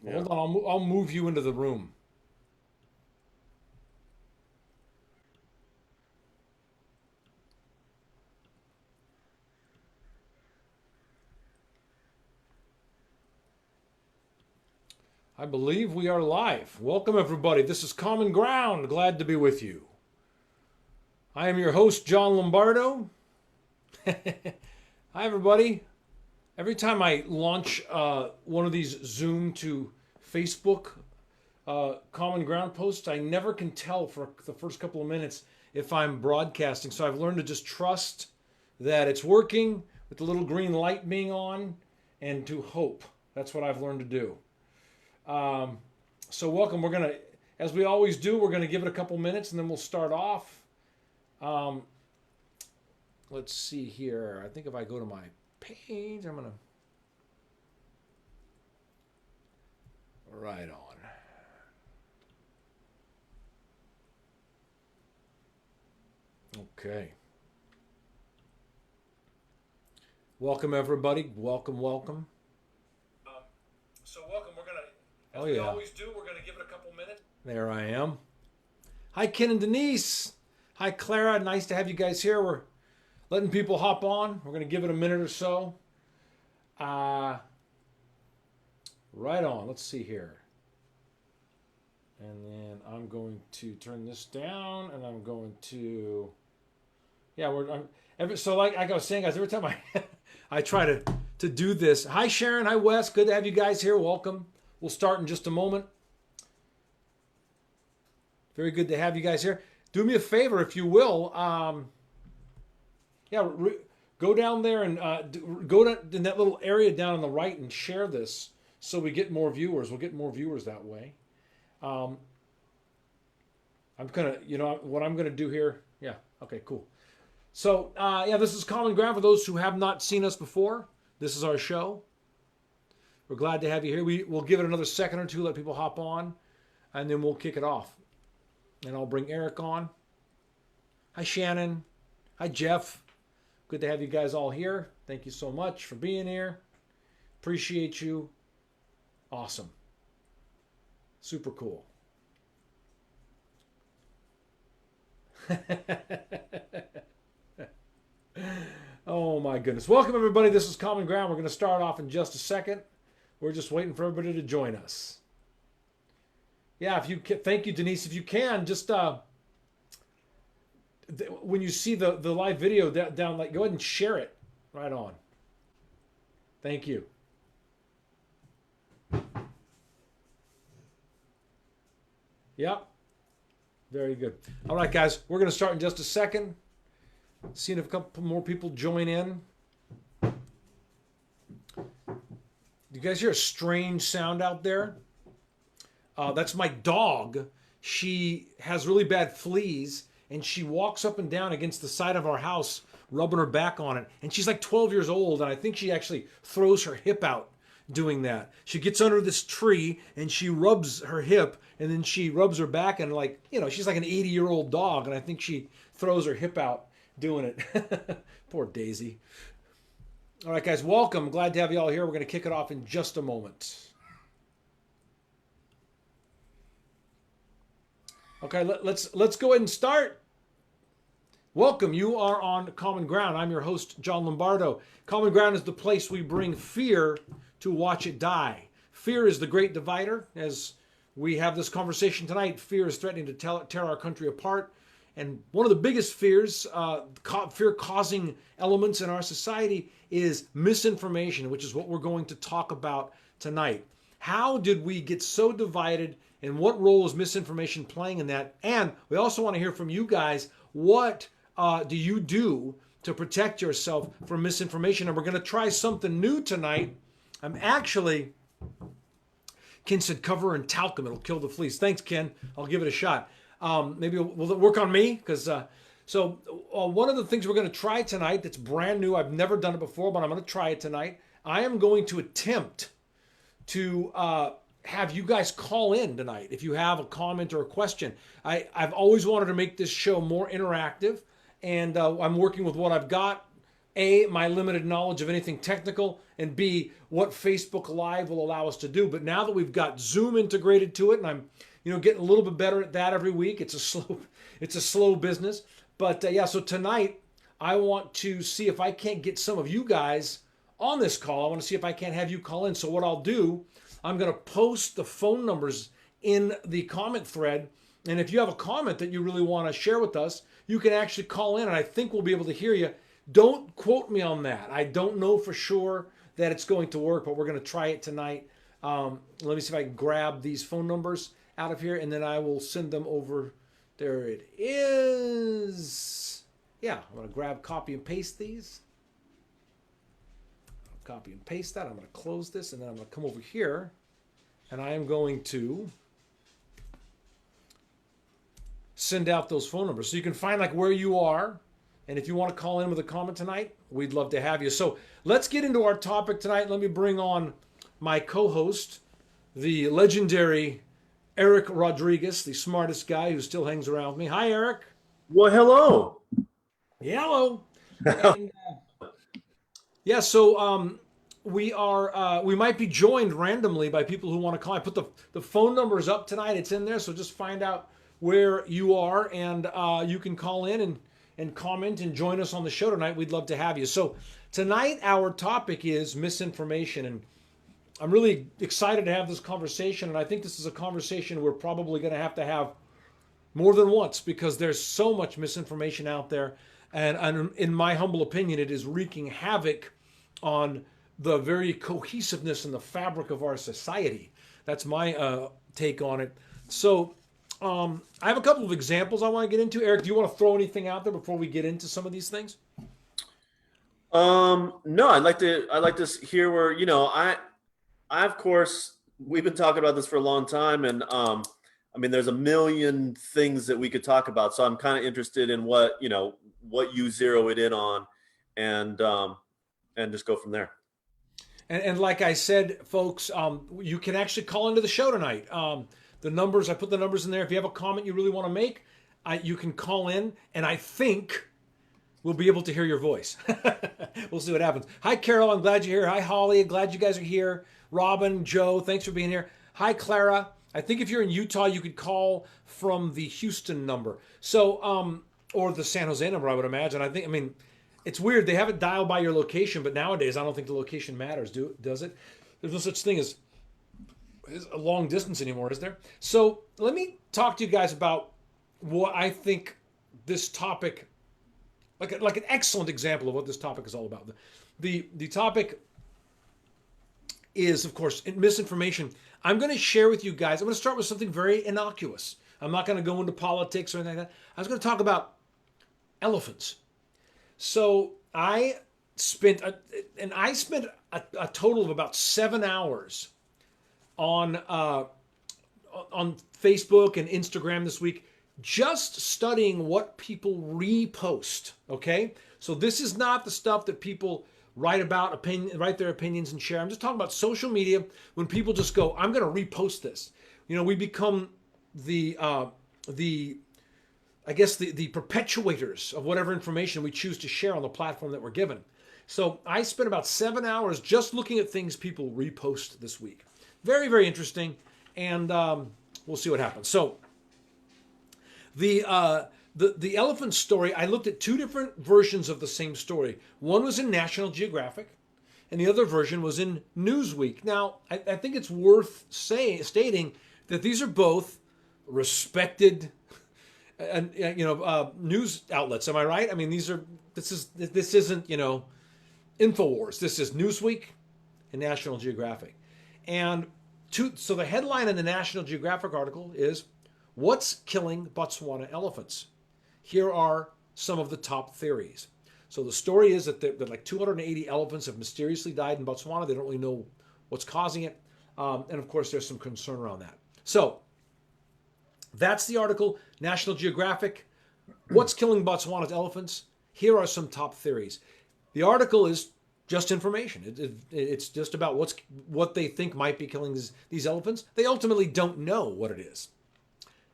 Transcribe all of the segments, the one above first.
Yeah. Hold on, I'll move you into the room. I believe we are live. Welcome, everybody. This is Common Ground. Glad to be with you. I am your host, John Lombardo. Hi, everybody. Every time I launch one of these Zoom to Facebook Common Ground posts, I never can tell for the first couple of minutes if I'm broadcasting. So I've learned to just trust that it's working with the little green light being on and to hope. That's what I've learned to do. So welcome. We're gonna, as we always do, we're gonna give it a couple minutes and then we'll start off. Um, let's see here. I think if I go to my page, I'm gonna right on. Okay. Welcome everybody. Welcome, welcome. So welcome. We're gonna, as we always do, we're gonna give it a couple minutes. There I am. Hi, Ken and Denise. Hi, Clara. Nice to have you guys here. We're letting people hop on. We're gonna give it a minute or so. Right on. Let's see here. And then I'm going to turn this down, and I'm going to, yeah, so like I was saying, guys, every time I I try to do this. Hi, Sharon. Hi, Wes. Good to have you guys here. Welcome. We'll start in just a moment. Very good to have you guys here. Do me a favor, if you will. Go down there and go to in that little area down on the right and share this so we get more viewers. We'll get more viewers that way. I'm gonna, what I'm gonna do here. Yeah. Okay. Cool. So this is Common Ground for those who have not seen us before. This is our show. We're glad to have you here. We'll give it another second or two, let people hop on, and then we'll kick it off. And I'll bring Eric on. Hi, Shannon. Hi, Jeff. Good to have you guys all here. Thank you so much for being here. Appreciate you. Awesome. Super cool. Oh my goodness. Welcome everybody. This is Common Ground. We're going to start off in just a second. We're just waiting for everybody to join us. Yeah, thank you, Denise. If you can, just when you see the live video down, like, go ahead and share it. Right on. Thank you. Yep. Very good. All right, guys, we're going to start in just a second. Seeing if a couple more people join in. You guys hear a strange sound out there? That's my dog. She has really bad fleas, and she walks up and down against the side of our house, rubbing her back on it. And she's like 12 years old, and I think she actually throws her hip out doing that. She gets under this tree, and she rubs her hip, and then she rubs her back, and she's like an 80-year-old dog, and I think she throws her hip out doing it. Poor Daisy. All right, guys, welcome. Glad to have you all here. We're going to kick it off in just a moment. Okay, let's go ahead and start. Welcome. You are on Common Ground. I'm your host, John Lombardo. Common Ground is the place we bring fear to watch it die. Fear is the great divider. As we have this conversation tonight, fear is threatening to tear our country apart. And one of the biggest fear-causing elements in our society is misinformation, which is what we're going to talk about tonight. How did we get so divided, and what role is misinformation playing in that? And we also want to hear from you guys, what do you do to protect yourself from misinformation? And we're going to try something new tonight. Ken said cover and talcum, it'll kill the fleas. Thanks, Ken. I'll give it a shot. Maybe we'll work on me, because one of the things we're going to try tonight that's brand new, I've never done it before, but I'm going to try it tonight. I am going to attempt to have you guys call in tonight if you have a comment or a question. I've always wanted to make this show more interactive, and I'm working with what I've got. My limited knowledge of anything technical, and B, what Facebook Live will allow us to do. But now that we've got Zoom integrated to it, and I'm getting a little bit better at that every week. It's a slow business. But yeah, so tonight I want to see if I can't get some of you guys on this call. I want to see if I can't have you call in. So what I'll do, I'm going to post the phone numbers in the comment thread. And if you have a comment that you really want to share with us, you can actually call in, and I think we'll be able to hear you. Don't quote me on that. I don't know for sure that it's going to work, but we're going to try it tonight. Let me see if I can grab these phone numbers out of here, and then I will send them over. There it is. Yeah, I'm going to grab, copy, and paste these. Copy and paste that. I'm going to close this, and then I'm going to come over here, and I am going to send out those phone numbers. So you can find like where you are, and if you want to call in with a comment tonight, we'd love to have you. So let's get into our topic tonight. Let me bring on my co-host, the legendary Eric Rodriguez, the smartest guy who still hangs around with me. Hi, Eric. Well, hello. Hello. And, yeah, so we might be joined randomly by people who want to call. I put the phone numbers up tonight. It's in there, so just find out where you are, and you can call in and comment and join us on the show tonight. We'd love to have you. So tonight our topic is misinformation, and I'm really excited to have this conversation, and I think this is a conversation we're probably going to have more than once because there's so much misinformation out there, and in my humble opinion, it is wreaking havoc on the very cohesiveness and the fabric of our society. That's my take on it. So I have a couple of examples I want to get into. Eric, do you want to throw anything out there before we get into some of these things? No, I'd like to hear where, I of course, we've been talking about this for a long time, and I mean, there's a million things that we could talk about. So I'm kind of interested in what you zero it in on, and just go from there. And like I said, folks, you can actually call into the show tonight. The numbers, I put the numbers in there. If you have a comment you really want to make, you can call in, and I think we'll be able to hear your voice. We'll see what happens. Hi, Carol. I'm glad you're here. Hi, Holly. Glad you guys are here. Robin, Joe, thanks for being here. Hi, Clara. I think if you're in Utah, you could call from the Houston number. So, or the San Jose number, I would imagine. I mean, it's weird. They have it dialed by your location, but nowadays I don't think the location matters, does it? There's no such thing as a long distance anymore, is there? So let me talk to you guys about what I think this topic, like an excellent example of what this topic is all about. The topic is, of course, misinformation. I'm going to share with you guys, I'm going to start with something very innocuous. I'm not going to go into politics or anything like that. I was going to talk about elephants. So I spent a total of about 7 hours on Facebook and Instagram this week, just studying what people repost. Okay, so this is not the stuff that people write their opinions and share. I'm just talking about social media when people just go, "I'm going to repost this." We become the perpetuators of whatever information we choose to share on the platform that we're given. So I spent about 7 hours just looking at things people repost this week. Very, very interesting, and we'll see what happens. So the elephant story, I looked at two different versions of the same story. One was in National Geographic, and the other version was in Newsweek. Now, I think it's worth stating that these are both respected news outlets. Am I right? I mean, this isn't InfoWars. This is Newsweek and National Geographic. And so the headline in the National Geographic article is, "What's Killing Botswana Elephants?" Here are some of the top theories. So the story is that like 280 elephants have mysteriously died in Botswana. They don't really know what's causing it. And of course, there's some concern around that. So that's the article, National Geographic. What's killing Botswana's elephants? Here are some top theories. The article is just information. It's just about what they think might be killing these elephants. They ultimately don't know what it is.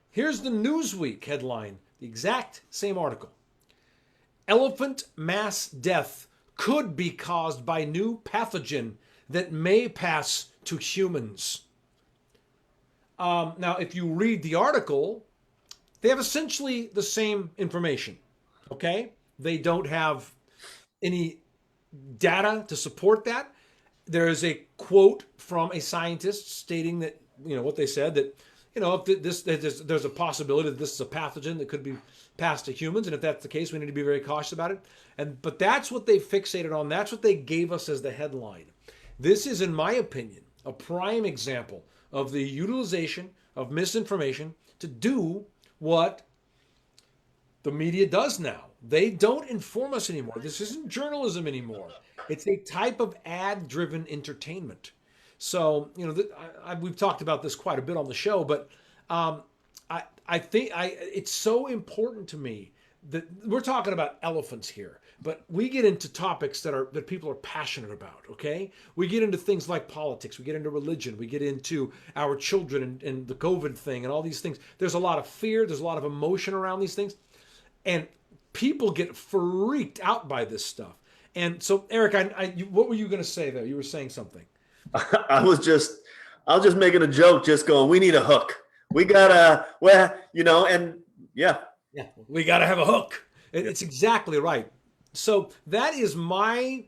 Here's the Newsweek headline, the exact same article. "Elephant mass death could be caused by new pathogen that may pass to humans. Now, if you read the article, they have essentially the same information. Okay? They don't have any data to support that. There is a quote from a scientist stating that, what they said, that, if there's a possibility that this is a pathogen that could be passed to humans, and if that's the case, we need to be very cautious about it. But that's what they fixated on. That's what they gave us as the headline. This is, in my opinion, a prime example of the utilization of misinformation to do what the media does now. They don't inform us anymore. This isn't journalism anymore. It's a type of ad-driven entertainment. So, we've talked about this quite a bit on the show, but I think it's so important to me that we're talking about elephants here, but we get into topics that people are passionate about. Okay, we get into things like politics, we get into religion, we get into our children and the COVID thing and all these things. There's a lot of fear, there's a lot of emotion around these things, and people get freaked out by this stuff. And so, Eric, what were you going to say there? You were saying something. I was just making a joke, just going, we need a hook. We gotta, and yeah. Yeah, we got to have a hook. It's exactly right. So that is my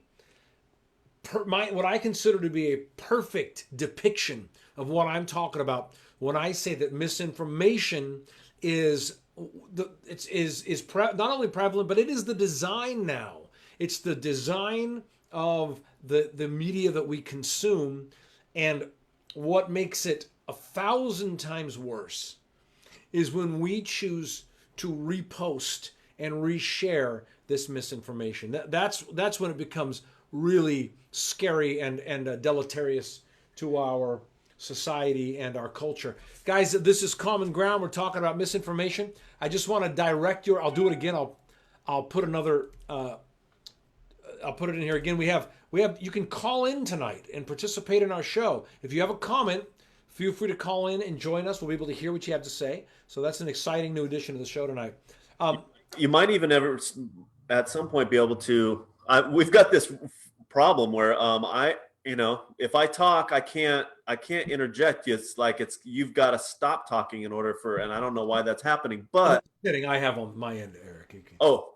what I consider to be a perfect depiction of what I'm talking about when I say that misinformation is not only prevalent, but it is the design now. It's the design of the media that we consume, and what makes it 1,000 times worse is when we choose to repost and reshare this misinformation. That's when it becomes really scary and deleterious to our society and our culture. Guys, this is Common Ground. We're talking about misinformation. I just want to direct I'll do it again. I'll put another I'll put it in here again. We have you can call in tonight and participate in our show. If you have a comment, feel free to call in and join us. We'll be able to hear what you have to say. So that's an exciting new addition to the show tonight. You might even ever at some point be able to. We've got this problem where if I talk, I can't interject. It's like you've got to stop talking in order for, and I don't know why that's happening. But kidding, I have on my end, Eric. Oh,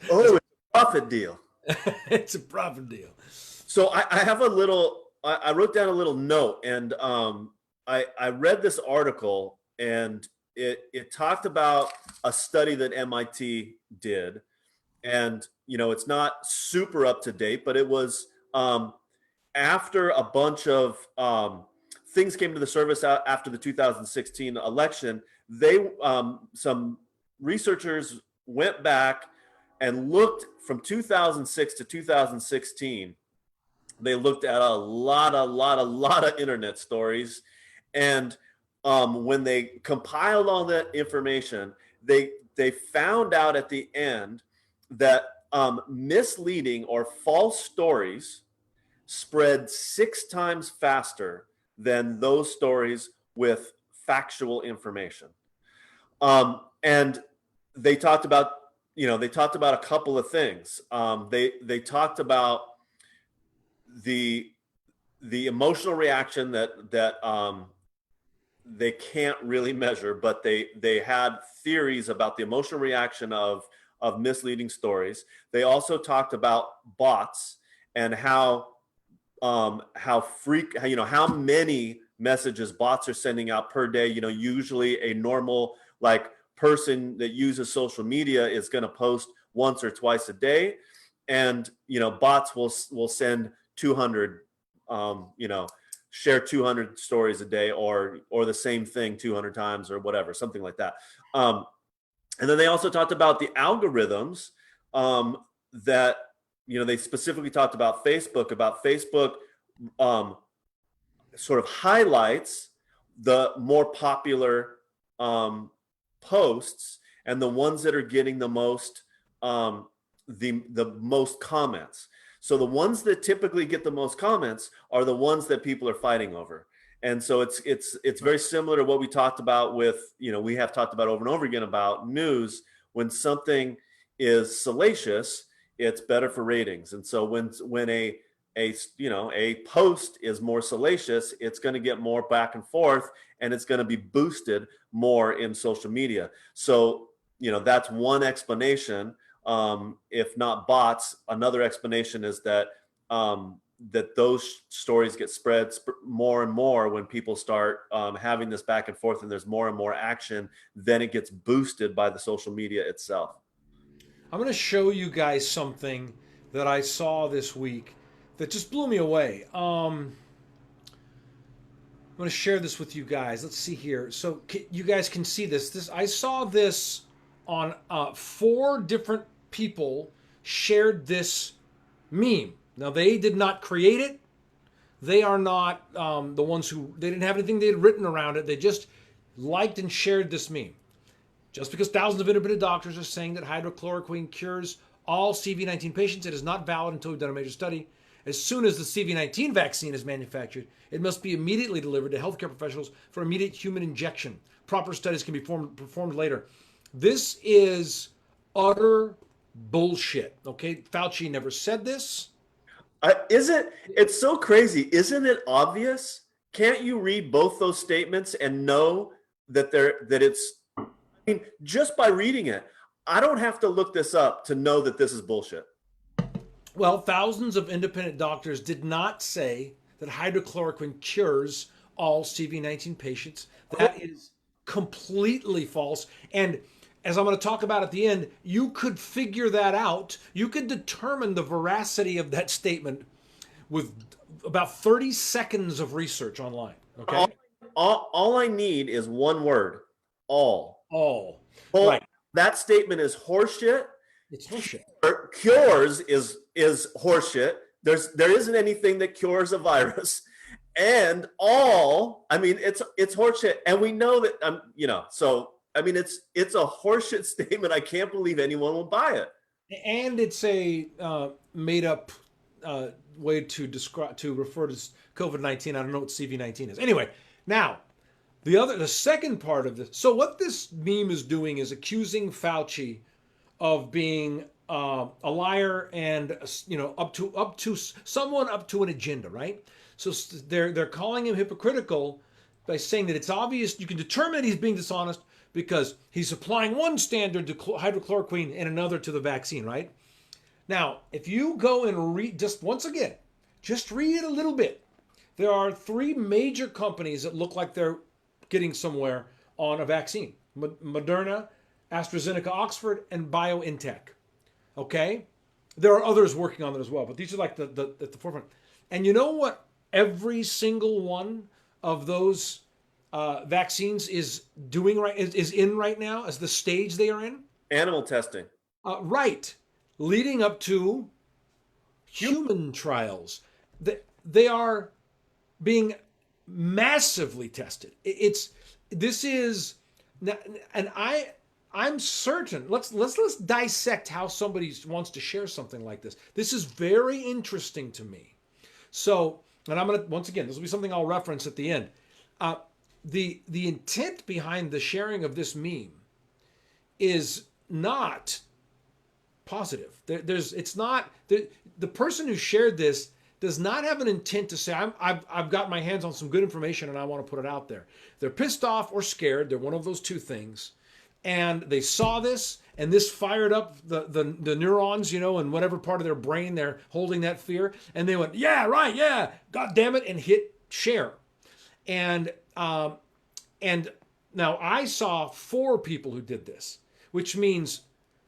it's a profit deal. It's a profit deal. So I have a little. I wrote down a little note, and I read this article, and it talked about a study that MIT did, and it's not super up to date, but it was after a bunch of things came to the surface after the 2016 election. Some researchers went back and looked from 2006 to 2016. They looked at a lot of internet stories, and when they compiled all that information, they found out at the end that misleading or false stories spread 6 times faster than those stories with factual information. And they talked about a couple of things. They talked about the emotional reaction that they can't really measure, but they had theories about the emotional reaction of misleading stories. They also talked about bots and how many messages bots are sending out per day. Usually a normal person that uses social media is going to post once or twice a day, and bots will send 200 share 200 stories a day, or the same thing 200 times, or whatever, something like that. And then they also talked about the algorithms that they specifically talked about Facebook. Sort of highlights the more popular posts and the ones that are getting the most most comments. So the ones that typically get the most comments are the ones that people are fighting over. And so it's very similar to what we talked about with, we have talked about over and over again about news. When something is salacious, it's better for ratings. And so when a post is more salacious, it's going to get more back and forth, and it's going to be boosted more in social media. So that's one explanation. If not bots, another explanation is that that those stories get spread more and more when people start having this back and forth, and there's more and more action. Then it gets boosted by the social media itself. I'm going to show you guys something that I saw this week that just blew me away. I'm going to share this with you guys. Let's see here. So you guys can see this. I saw this on 4 different people shared this meme. Now they did not create it. They are not the ones who, they didn't have anything they had written around it. They just liked and shared this meme. Just because thousands of independent doctors are saying that hydrochloroquine cures all CV-19 patients, it is not valid until we've done a major study. As soon as the CV-19 vaccine is manufactured, it must be immediately delivered to healthcare professionals for immediate human injection. Proper studies can be performed later. This is utter bullshit. Okay, Fauci never said this. It's so crazy. Isn't it obvious? Can't you read both those statements and know that it's, I mean, just by reading it, I don't have to look this up to know that this is bullshit. Well, thousands of independent doctors did not say that hydrochloroquine cures all CV-19 patients. That is completely false. And as I'm going to talk about at the end, you could figure that out. You could determine the veracity of that statement with about 30 seconds of research online. Okay? All I need is one word. All. Right. That statement is horseshit. It's horseshit. Cures is horseshit. There isn't anything that cures a virus. And I mean, it's horseshit. And we know that, so I mean, it's a horseshit statement. I can't believe anyone will buy it. And it's a made up way to refer to COVID-19. I don't know what CV-19 is. Anyway, now the second part of this. So what this meme is doing is accusing Fauci of being a liar and up to someone up to an agenda, right? So they're calling him hypocritical by saying that it's obvious you can determine that he's being dishonest because he's applying one standard to hydrochloroquine and another to the vaccine, right? Now, if you go and read, just read it a little bit. There are 3 major companies that look like they're getting somewhere on a vaccine: Moderna, AstraZeneca, Oxford, and BioNTech. Okay? There are others working on it as well, but these are like at the forefront. And you know what every single one of those vaccines is doing is in right now as the stage they are in? Animal testing. Right. Leading up to human trials. They are being massively tested. I'm certain. Let's dissect how somebody wants to share something like this. This is very interesting to me. So, and I'm gonna, once again, this will be something I'll reference at the end. The intent behind the sharing of this meme is not positive. The person who shared this does not have an intent to say, I've got my hands on some good information and I want to put it out there. They're pissed off or scared. They're one of those two things. And they saw this, and this fired up the neurons, in whatever part of their brain they're holding that fear. And they went, yeah, right, yeah, God damn it, and hit share. And now I saw 4 people who did this, which means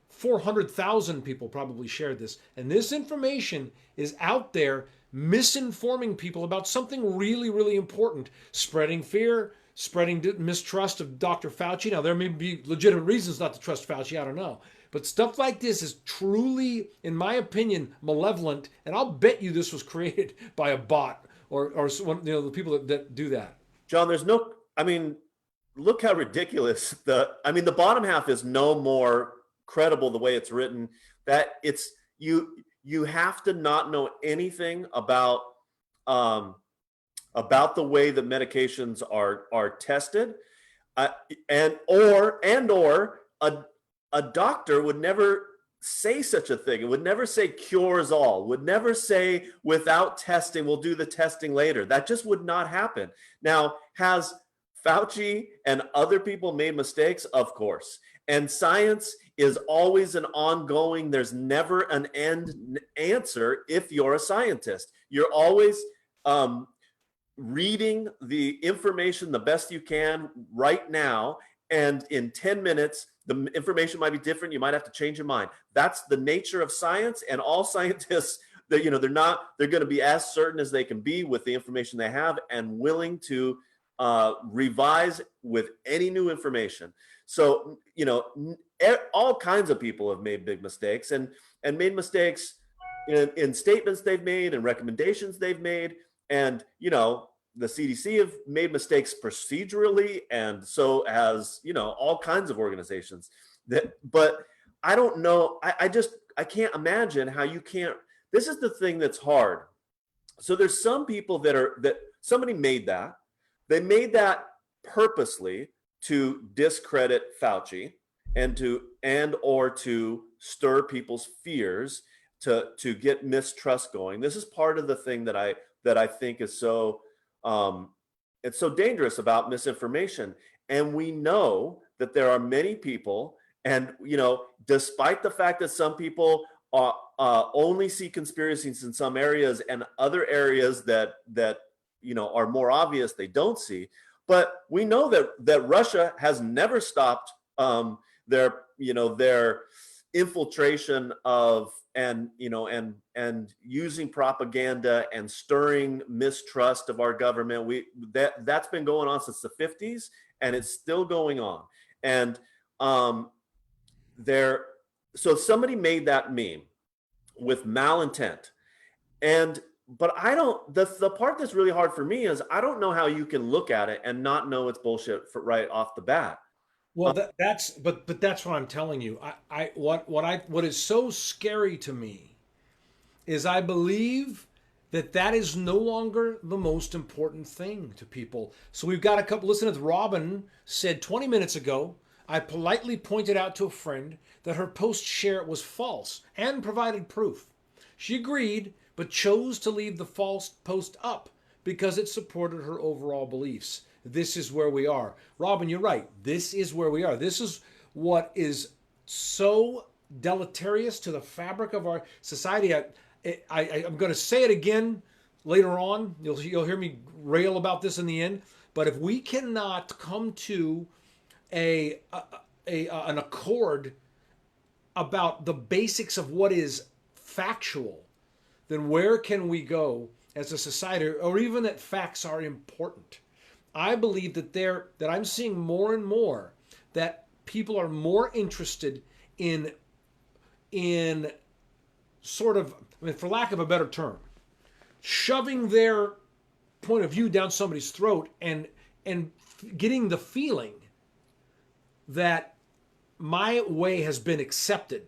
400,000 people probably shared this. And this information is out there misinforming people about something really, really important, spreading fear, spreading mistrust of Dr. Fauci. Now, there may be legitimate reasons not to trust Fauci, I don't know. But stuff like this is truly, in my opinion, malevolent. And I'll bet you this was created by a bot or the people that do that. John, look how ridiculous the bottom half is no more credible the way it's written. That it's you have to not know anything about the way that medications are tested, or a doctor would never say such a thing. It would never say cures all, would never say without testing, we'll do the testing later. That just would not happen. Now, has Fauci and other people made mistakes? Of course. And science is always an ongoing, there's never an end answer if you're a scientist. You're always reading the information the best you can right now. And in 10 minutes, the information might be different. You might have to change your mind. That's the nature of science. And all scientists, they're going to be as certain as they can be with the information they have and willing to revise with any new information. So, all kinds of people have made big mistakes and made mistakes in statements they've made and recommendations they've made. And, the CDC have made mistakes procedurally, and so has, all kinds of organizations. But I don't know. I can't imagine how you can't. This is the thing that's hard. So there's some people that somebody made that. They made that purposely to discredit Fauci and or to stir people's fears, to get mistrust going. This is part of the thing that I think is so it's so dangerous about misinformation. And we know that there are many people, and despite the fact that some people only see conspiracies in some areas and other areas that are more obvious they don't see. But we know that Russia has never stopped their infiltration of and using propaganda and stirring mistrust of our government. That's been going on since the 50s, and it's still going on. And so somebody made that meme with malintent, but I don't. The part that's really hard for me is I don't know how you can look at it and not know it's bullshit right off the bat. Well, that's what I'm telling you. What is so scary to me is I believe that is no longer the most important thing to people. So we've got a couple. Listen to Robin said 20 minutes ago. I politely pointed out to a friend that her post share was false and provided proof. She agreed, but chose to leave the false post up because it supported her overall beliefs. This is where we are. Robin, you're right. This is where we are. This is what is so deleterious to the fabric of our society. I'm going to say it again later on. You'll hear me rail about this in the end. But if we cannot come to an accord about the basics of what is factual, then where can we go as a society, or even that facts are important? I believe that I'm seeing more and more that people are more interested in sort of, for lack of a better term, shoving their point of view down somebody's throat and getting the feeling that my way has been accepted.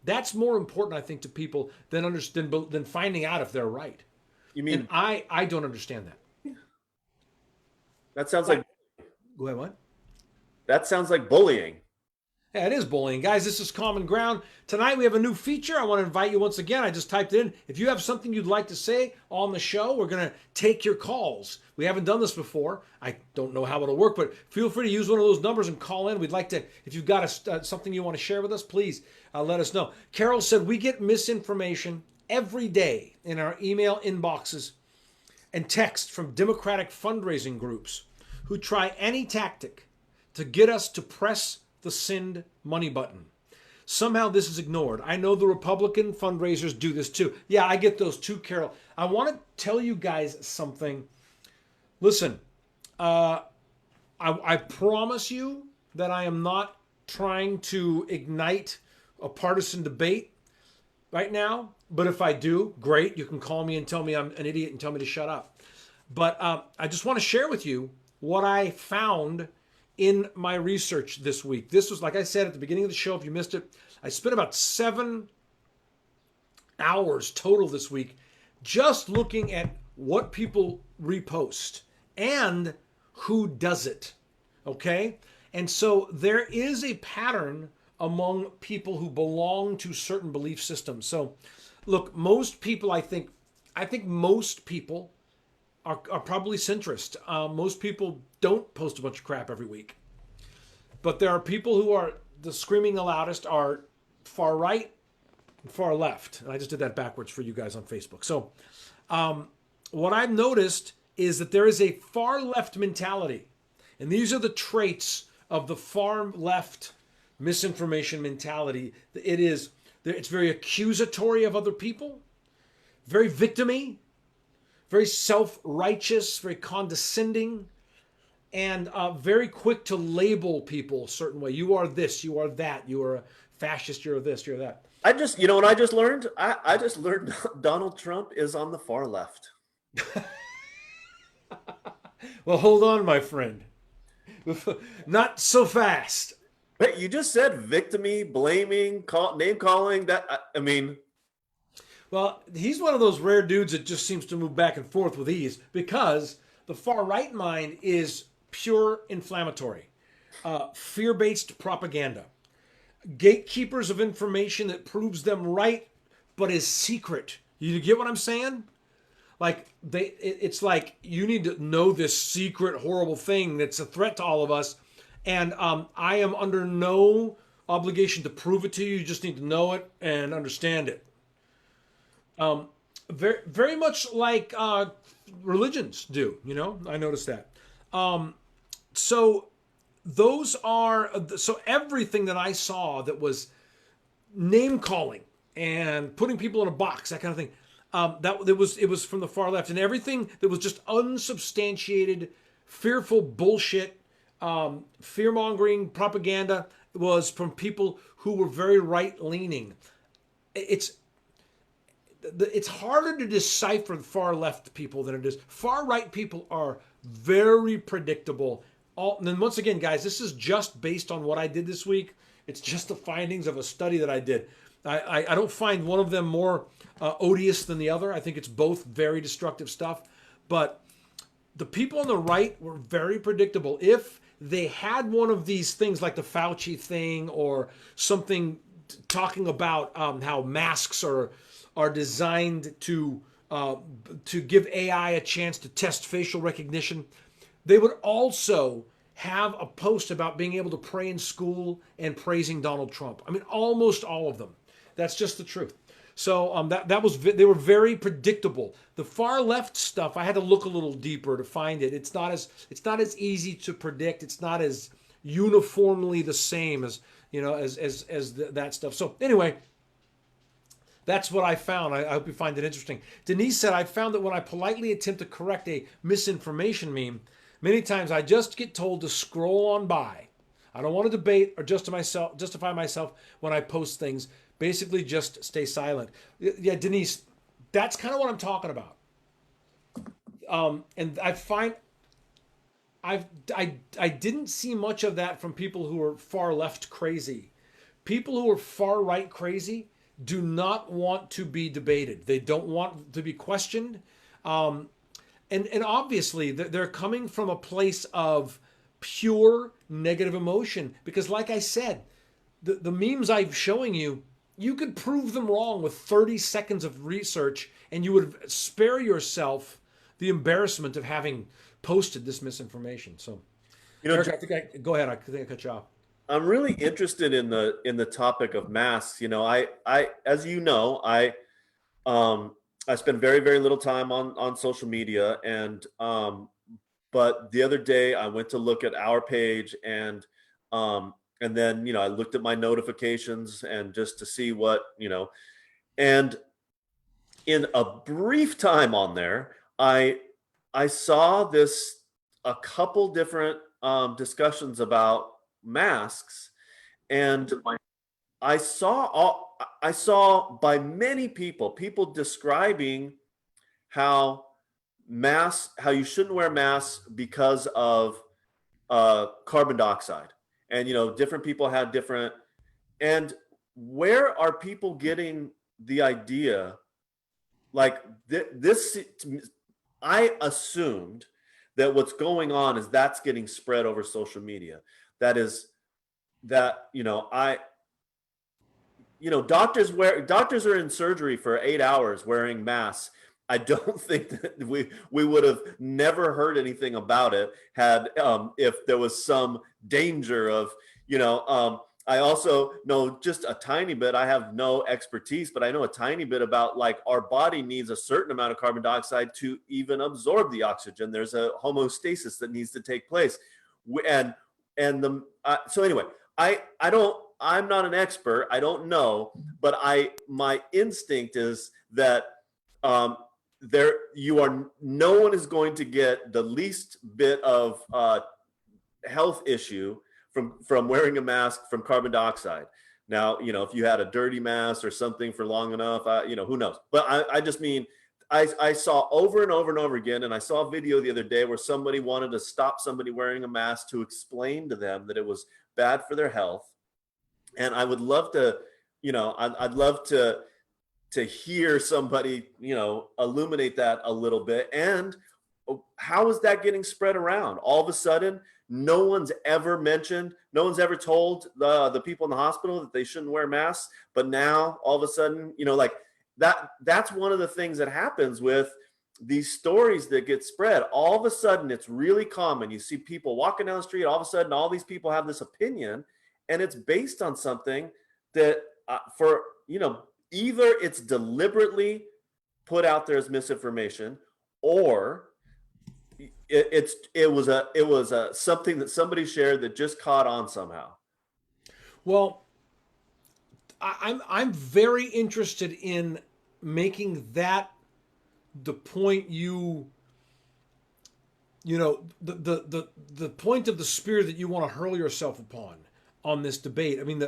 That's more important, I think, to people than finding out if they're right. You mean? And I don't understand that. That sounds like. Go ahead, what? That sounds like bullying. Yeah, it is bullying. Guys, this is Common Ground. Tonight we have a new feature. I want to invite you once again. I just typed it in. If you have something you'd like to say on the show, we're going to take your calls. We haven't done this before. I don't know how it'll work, but feel free to use one of those numbers and call in. We'd like to, if you've got something you want to share with us, please let us know. Carol said, we get misinformation every day in our email inboxes and text from Democratic fundraising groups who try any tactic to get us to press the send money button. Somehow this is ignored. I know the Republican fundraisers do this too. Yeah, I get those too, Carol. I want to tell you guys something. Listen, I promise you that I am not trying to ignite a partisan debate right now. But if I do, great. You can call me and tell me I'm an idiot and tell me to shut up. But I just want to share with you what I found in my research this week. This was, like I said at the beginning of the show, if you missed it, I spent about 7 hours total this week just looking at what people repost and who does it. Okay? And so there is a pattern among people who belong to certain belief systems. So, look, most people, I think most people are probably centrist. Most people don't post a bunch of crap every week, but there are people who are the screaming the loudest are far right and far left. And I just did that backwards for you guys on Facebook. So, what I've noticed is that there is a far left mentality, and these are the traits of the far left misinformation mentality. It's very accusatory of other people, very victimy, very self-righteous, very condescending, and very quick to label people a certain way. You are this, you are that, you are a fascist, you're this, you're that. I just, you know what I just learned? I just learned Donald Trump is on the far left. Well, hold on, my friend. Not so fast. But you just said victimy, blaming, name calling. That I mean, Well, he's one of those rare dudes that just seems to move back and forth with ease because the far right mind is pure inflammatory, fear based propaganda, gatekeepers of information that proves them right but is secret. You get what I'm saying? Like it's like you need to know this secret horrible thing that's a threat to all of us, and I am under no obligation to prove it to you. You just need to know it and understand it. Very much like religions do. You know, I noticed that. So those are so everything that I saw that was name calling and putting people in a box, that kind of thing. It was from the far left, and everything that was just unsubstantiated, fearful bullshit, fear mongering propaganda was from people who were very right leaning. It's it's harder to decipher far left people than it is far right people. Are very predictable. And then once again, guys, this is just based on what I did this week. It's just the findings of a study that I did. I don't find one of them more odious than the other. I think it's both very destructive stuff. But the people on the right were very predictable. If they had one of these things like the Fauci thing or something talking about how masks are designed to give AI a chance to test facial recognition, they would also have a post about being able to pray in school and praising Donald Trump. I mean, almost all of them. That's just the truth. So they were very predictable. The far left stuff, I had to look a little deeper to find it. It's not as easy to predict. It's not as uniformly the same as that stuff. So anyway, that's what I found. I hope you find it interesting. Denise said, I found that when I politely attempt to correct a misinformation meme, many times I just get told to scroll on by. I don't want to debate or justify myself when I post things. Basically, just stay silent. Yeah, Denise, that's kind of what I'm talking about. And I didn't see much of that from people who are far left crazy. People who are far right crazy do not want to be debated. They don't want to be questioned. And obviously, they're coming from a place of pure negative emotion. Because like I said, the memes I'm showing you, you could prove them wrong with 30 seconds of research, and you would spare yourself the embarrassment of having posted this misinformation. So, Eric, go ahead. I think I cut you off. I'm really interested in the topic of masks. You know, as you know, I spend very, very little time on social media, and but the other day I went to look at our page, and then I looked at my notifications and just to see what and in a brief time on there, I saw this a couple different discussions about masks, and I saw by many people describing how how you shouldn't wear masks because of carbon dioxide, and different people had different. And where are people getting the idea? Like this, I assumed that what's going on is that's getting spread over social media. That is that I doctors are in surgery for 8 hours wearing masks. I don't think that we would have never heard anything about it had if there was some danger of I also know just a tiny bit. I have no expertise, but I know a tiny bit about like our body needs a certain amount of carbon dioxide to even absorb the oxygen. There's a homeostasis that needs to take place, and the so anyway, I don't. I'm not an expert. I don't know, but my instinct is that um, there you are. No one is going to get the least bit of health issue from wearing a mask from carbon dioxide. Now, if you had a dirty mask or something for long enough, who knows? But I just mean, I saw over and over and over again, and I saw a video the other day where somebody wanted to stop somebody wearing a mask to explain to them that it was bad for their health. And I would love to, I'd love to hear somebody, illuminate that a little bit. And how is that getting spread around? All of a sudden, no one's ever mentioned, no one's ever told the people in the hospital that they shouldn't wear masks. But now all of a sudden, like that's one of the things that happens with these stories that get spread. All of a sudden, it's really common. You see people walking down the street, all of a sudden, all these people have this opinion, and it's based on something that either it's deliberately put out there as misinformation, or it was a something that somebody shared that just caught on somehow. Well, I'm very interested in making that the point the point of the spear that you want to hurl yourself upon on this debate. I mean,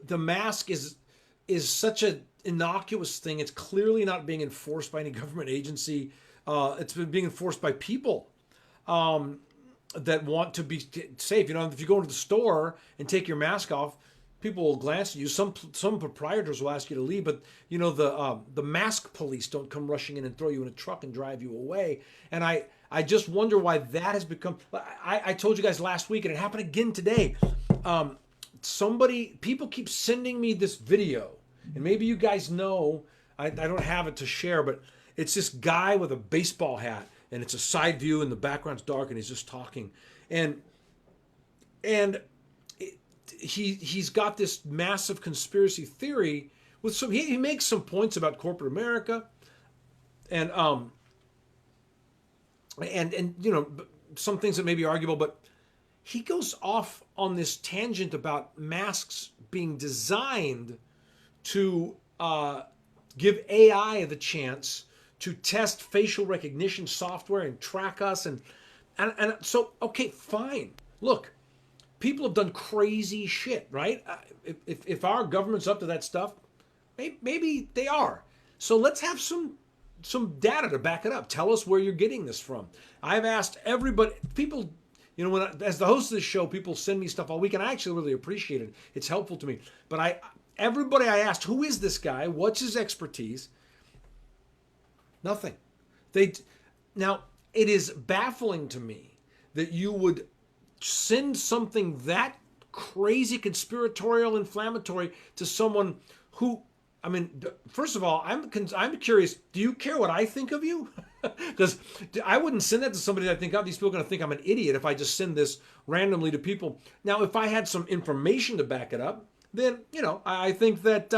the mask is such an innocuous thing. It's clearly not being enforced by any government agency. It's been being enforced by people that want to be safe. If you go into the store and take your mask off, people will glance at you. Some proprietors will ask you to leave, but the mask police don't come rushing in and throw you in a truck and drive you away. And I just wonder why that has become. I told you guys last week, and it happened again today. People keep sending me this video, and maybe you guys know. I don't have it to share, but it's this guy with a baseball hat, and it's a side view, and the background's dark, and he's just talking, and he's got this massive conspiracy theory with some. He makes some points about corporate America, and some things that may be arguable, but he goes off on this tangent about masks being designed to give AI the chance to test facial recognition software and track us, and so okay, fine. Look, people have done crazy shit, right? If our government's up to that stuff, maybe they are. So let's have some data to back it up. Tell us where you're getting this from. I've asked everybody, people, as the host of this show, people send me stuff all week, and I actually really appreciate it. It's helpful to me. But everybody I asked, who is this guy? What's his expertise? Nothing. Now, it is baffling to me that you would send something that crazy, conspiratorial, inflammatory to someone who, I mean, first of all, I'm curious, do you care what I think of you? Because I wouldn't send that to somebody that I think, these people are going to think I'm an idiot if I just send this randomly to people. Now, if I had some information to back it up, then, I think that,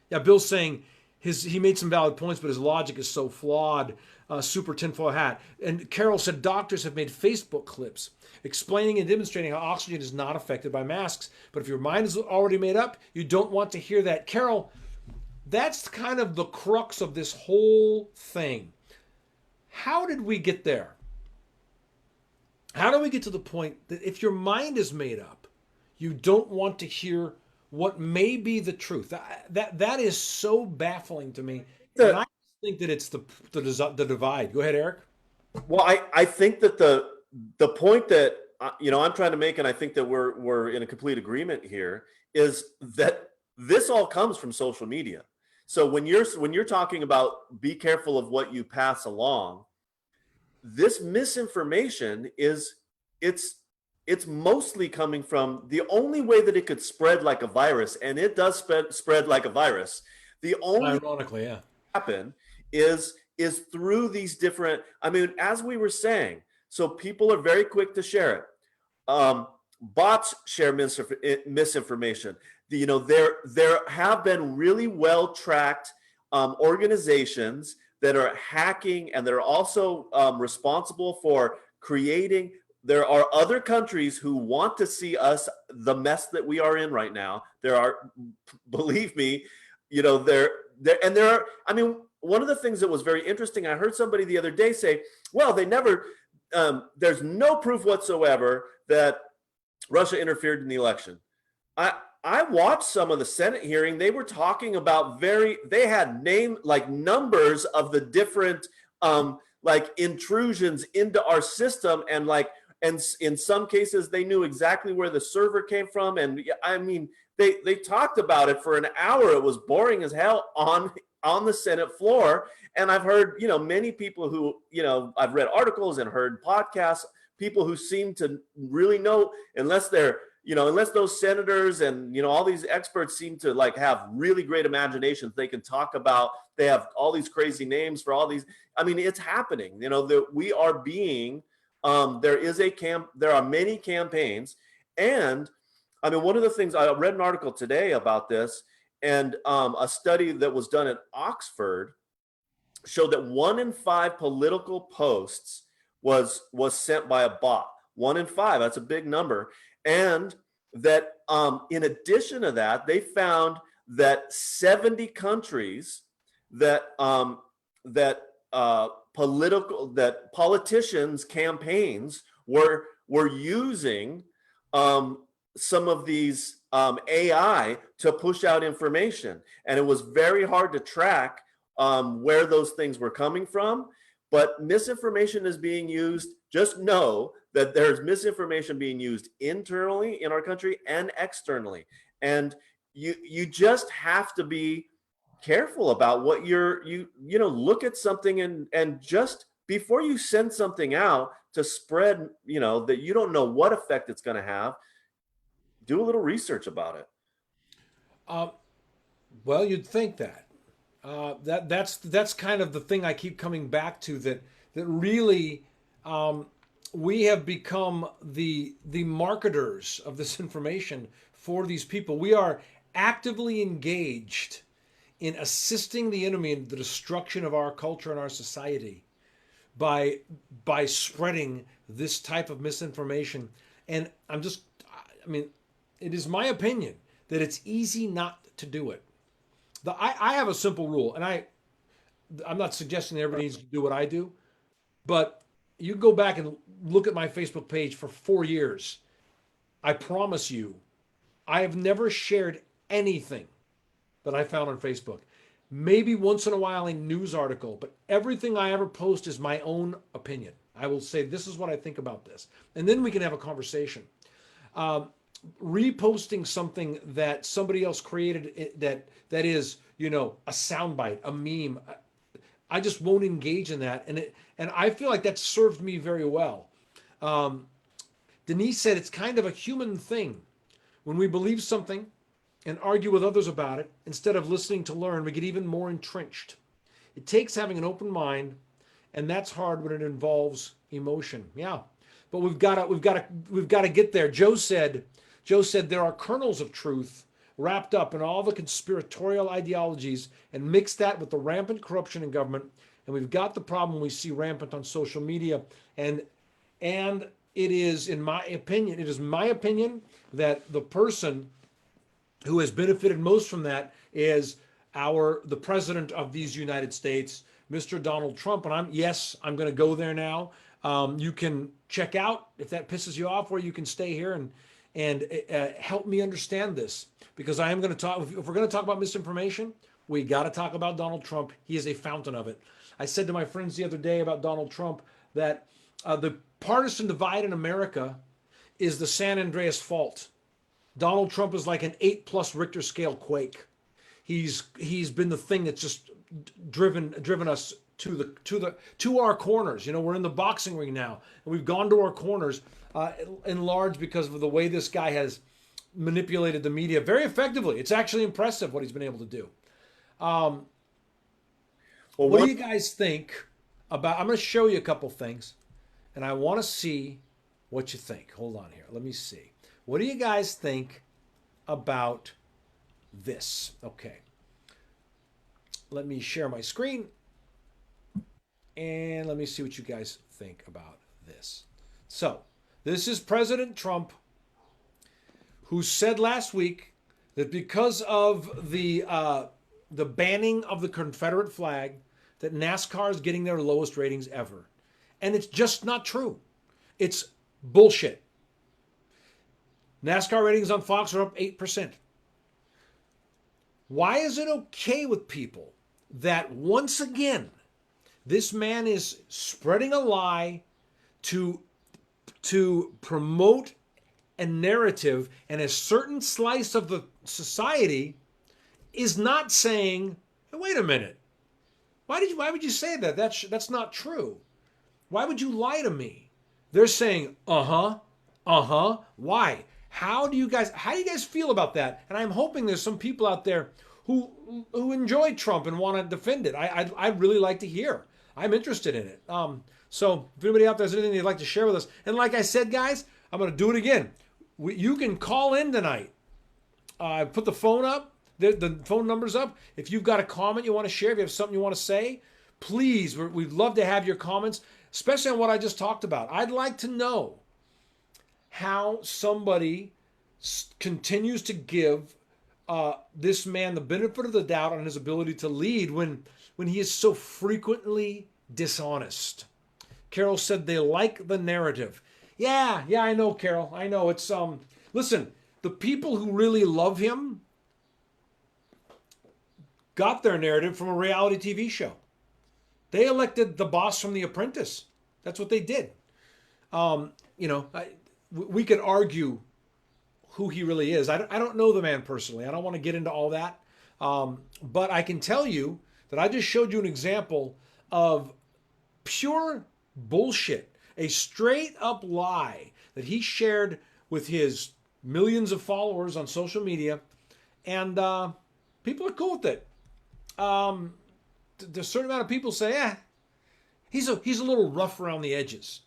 Bill's saying he made some valid points, but his logic is so flawed. Super tinfoil hat. And Carol said doctors have made Facebook clips explaining and demonstrating how oxygen is not affected by masks. But if your mind is already made up, you don't want to hear that. Carol, that's kind of the crux of this whole thing. How did we get there? How do we get to the point that if your mind is made up, you don't want to hear what may be the truth? That is so baffling to me. And I think that it's the divide. Go ahead, Eric. Well, I think that the point that I'm trying to make, and I think that we're in a complete agreement here, is that this all comes from social media. So when you're talking about be careful of what you pass along, this misinformation it's it's mostly coming from the only way that it could spread like a virus, and it does spread like a virus. The only Ironically, yeah. happen is through these different, I mean, as we were saying, so people are very quick to share it. Bots share misinformation. There have been really well tracked organizations that are hacking, and they're also responsible for creating. There are other countries who want to see us the mess that we are in right now. There are, believe me, there are, I mean, one of the things that was very interesting, I heard somebody the other day say, well, they never, there's no proof whatsoever that Russia interfered in the election. I watched some of the Senate hearing. They were talking about they had numbers of the different like intrusions into our system, and in some cases they knew exactly where the server came from. And I mean, they talked about it for an hour. It was boring as hell on the Senate floor. And I've heard, many people who, I've read articles and heard podcasts, people who seem to really know, unless those senators and, all these experts seem to have really great imaginations. They can talk about, they have all these crazy names for all these. I mean, it's happening, that we are being, there are many campaigns. And I mean, one of the things, I read an article today about this, and a study that was done at Oxford showed that 1 in 5 political posts was sent by a bot. 1 in 5, that's a big number. And that in addition to that, they found that 70 countries that politicians' campaigns were using some of these AI to push out information. And it was very hard to track where those things were coming from. But misinformation is being used. Just know that there's misinformation being used internally in our country and externally. And you just have to be careful about what look at something, and just before you send something out to spread, that you don't know what effect it's going to have, do a little research about it. Well, you'd think that. That's kind of the thing I keep coming back to, that really we have become the marketers of this information for these people. We are actively engaged in assisting the enemy in the destruction of our culture and our society by spreading this type of misinformation. And I mean, it is my opinion that it's easy not to do it. I have a simple rule, and I'm not suggesting that everybody needs to do what I do, but you go back and look at my Facebook page for 4 years. I promise you, I have never shared anything that I found on Facebook. Maybe once in a while a news article, but everything I ever post is my own opinion. I will say, this is what I think about this, and then we can have a conversation. Reposting something that somebody else created that is, a soundbite, a meme, I just won't engage in that, and I feel like that served me very well. Denise said it's kind of a human thing. When we believe something and argue with others about it, instead of listening to learn, we get even more entrenched. It takes having an open mind, and that's hard when it involves emotion. Yeah, but we've got to get there. Joe said there are kernels of truth wrapped up in all the conspiratorial ideologies, and mix that with the rampant corruption in government, and we've got the problem we see rampant on social media. And it is my opinion that the person who has benefited most from that is the president of these United States, Mr. Donald Trump. And I'm going to go there now. You can check out, if that pisses you off, or you can stay here and help me understand this, because I am going to talk. If we're going to talk about misinformation, we got to talk about Donald Trump. He is a fountain of it. I said to my friends the other day about Donald Trump that the partisan divide in America is the San Andreas Fault. Donald Trump is like an 8+ Richter scale quake. He's been the thing that's just driven us to our corners. You know, we're in the boxing ring now, and we've gone to our corners in large because of the way this guy has manipulated the media very effectively. It's actually impressive what he's been able to do. Well, What do one you guys think about? I'm going to show you a couple things, and I want to see what you think. Hold on here. Let me see. What do you guys think about this? Okay. Let me share my screen, and let me see what you guys think about this. So, this is President Trump, who said last week that because of the banning of the Confederate flag, that NASCAR is getting their lowest ratings ever. And it's just not true. It's bullshit. NASCAR ratings on Fox are up 8%. Why is it okay with people that once again this man is spreading a lie to promote a narrative, and a certain slice of the society is not saying, hey, wait a minute, why would you say that? That's not true. Why would you lie to me? They're saying, why? How do you guys feel about that? And I'm hoping there's some people out there who enjoy Trump and want to defend it. I'd really like to hear. I'm interested in it. So if anybody out there has anything they'd like to share with us, and like I said, guys, I'm going to do it again. You can call in tonight. Put the phone up, the phone number's up. If you've got a comment you want to share, if you have something you want to say, please, we'd love to have your comments, especially on what I just talked about. I'd like to know how somebody continues to give this man the benefit of the doubt on his ability to lead when he is so frequently dishonest. Carol said they like the narrative. Yeah, I know, Carol. I know. It's listen, the people who really love him got their narrative from a reality TV show. They elected the boss from The Apprentice. That's what they did. We could argue who he really is. I don't know the man personally. I don't want to get into all that. But I can tell you that I just showed you an example of pure bullshit, a straight up lie that he shared with his millions of followers on social media, and people are cool with it. There's a certain amount of people say, he's a little rough around the edges.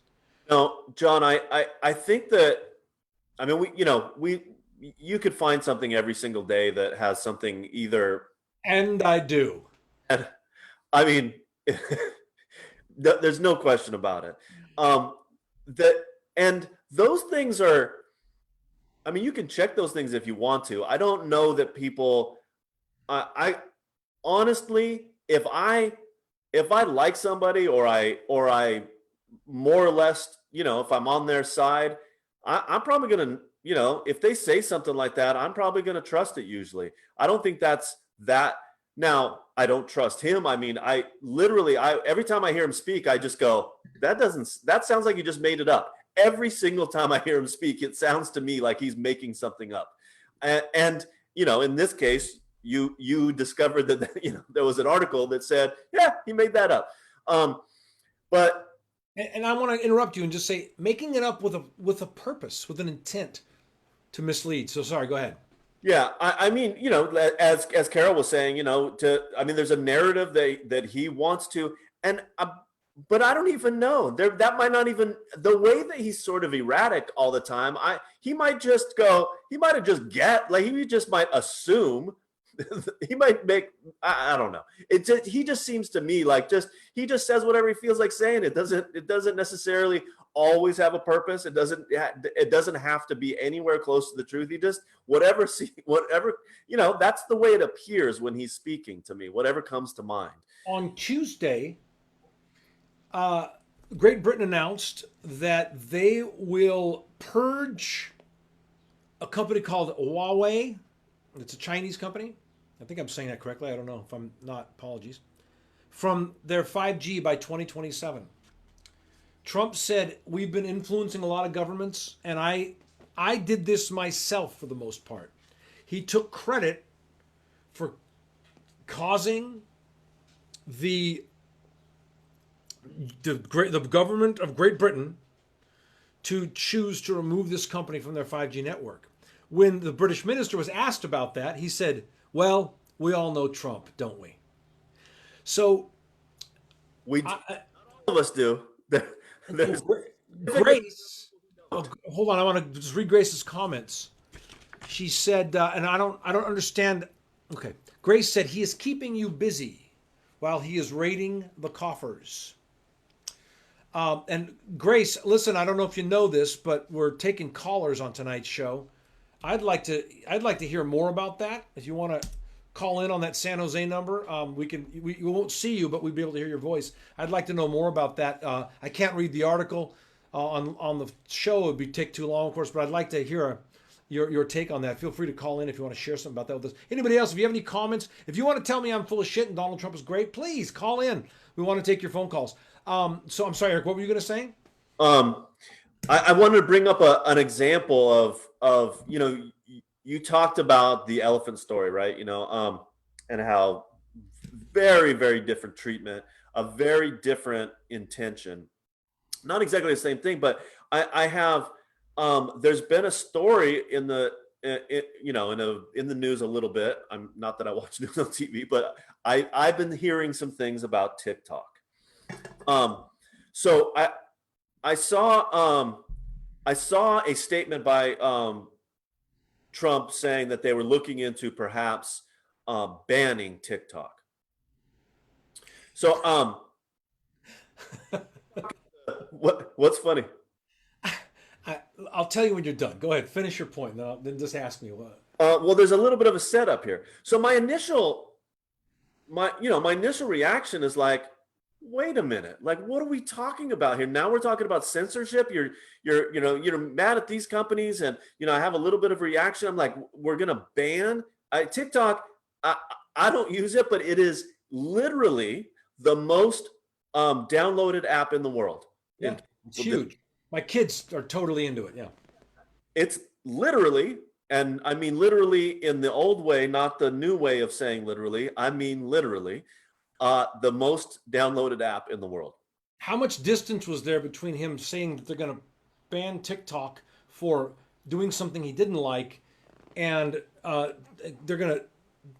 No, John, I think that, I mean, you could find something every single day that has something either. And I do. And I mean, there's no question about it. That and those things are. I mean, you can check those things if you want to. I don't know that people. I honestly, if I like somebody or I more or less, if I'm on their side, I'm probably gonna, if they say something like that, I'm probably gonna trust it. Usually, I don't think that's that. Now, I don't trust him. I mean, I every time I hear him speak, I just go, that sounds like he just made it up. Every single time I hear him speak, it sounds to me like he's making something up. And in this case, you discovered that, there was an article that said, yeah, he made that up. But And I want to interrupt you and just say, making it up with a purpose, with an intent to mislead. So sorry, go ahead. yeah, I mean, as Carol was saying, there's a narrative that he wants to, and but I don't even know. That might not even, the way that he's sort of erratic all the time. He might have just he just might assume. He might make, I don't know. He just seems to me like he just says whatever he feels like saying. It doesn't necessarily always have a purpose. It doesn't have to be anywhere close to the truth. He just whatever, that's the way it appears when he's speaking to me. Whatever comes to mind. On Tuesday, Great Britain announced that they will purge a company called Huawei. It's a Chinese company. I think I'm saying that correctly. I don't know if I'm not. Apologies. From their 5G by 2027. Trump said, we've been influencing a lot of governments, and I did this myself for the most part. He took credit for causing the the government of Great Britain to choose to remove this company from their 5G network. When the British minister was asked about that, he said, "Well, we all know Trump, don't we?" So, We I, all of us do. There's Grace, oh, hold on, I want to just read Grace's comments. She said, and I don't understand. Okay, Grace said he is keeping you busy while he is raiding the coffers. And Grace, listen, I don't know if you know this, but we're taking callers on tonight's show. I'd like to hear more about that. If you want to call in on that San Jose number, we won't see you, but we'd be able to hear your voice. I'd like to know more about that. I can't read the article on the show; it would take too long, of course. But I'd like to hear your take on that. Feel free to call in if you want to share something about that with us. Anybody else? If you have any comments, if you want to tell me I'm full of shit and Donald Trump is great, please call in. We want to take your phone calls. So I'm sorry, Eric. What were you going to say? um, I wanted to bring up an example of you talked about the elephant story, right? And how very, very different treatment, a very different intention. Not exactly the same thing, but I have there's been a story in the in the news a little bit. I'm not that I watch news on TV, but I've been hearing some things about TikTok. So I saw a statement by Trump saying that they were looking into perhaps banning TikTok. So what's funny? I'll tell you when you're done. Go ahead, finish your point, then just ask me what. Well, there's a little bit of a setup here. So my initial reaction is like, wait a minute, like what are we talking about here? Now we're talking about censorship. You're mad at these companies, and I have a little bit of reaction. I'm like, we're gonna ban TikTok. I don't use it, but it is literally the most downloaded app in the world. Yeah, it's huge. My kids are totally into it. Yeah, it's literally, and I mean literally in the old way, not the new way of saying literally. I mean literally, the most downloaded app in the world. How much distance was there between him saying that they're going to ban TikTok for doing something he didn't like, and they're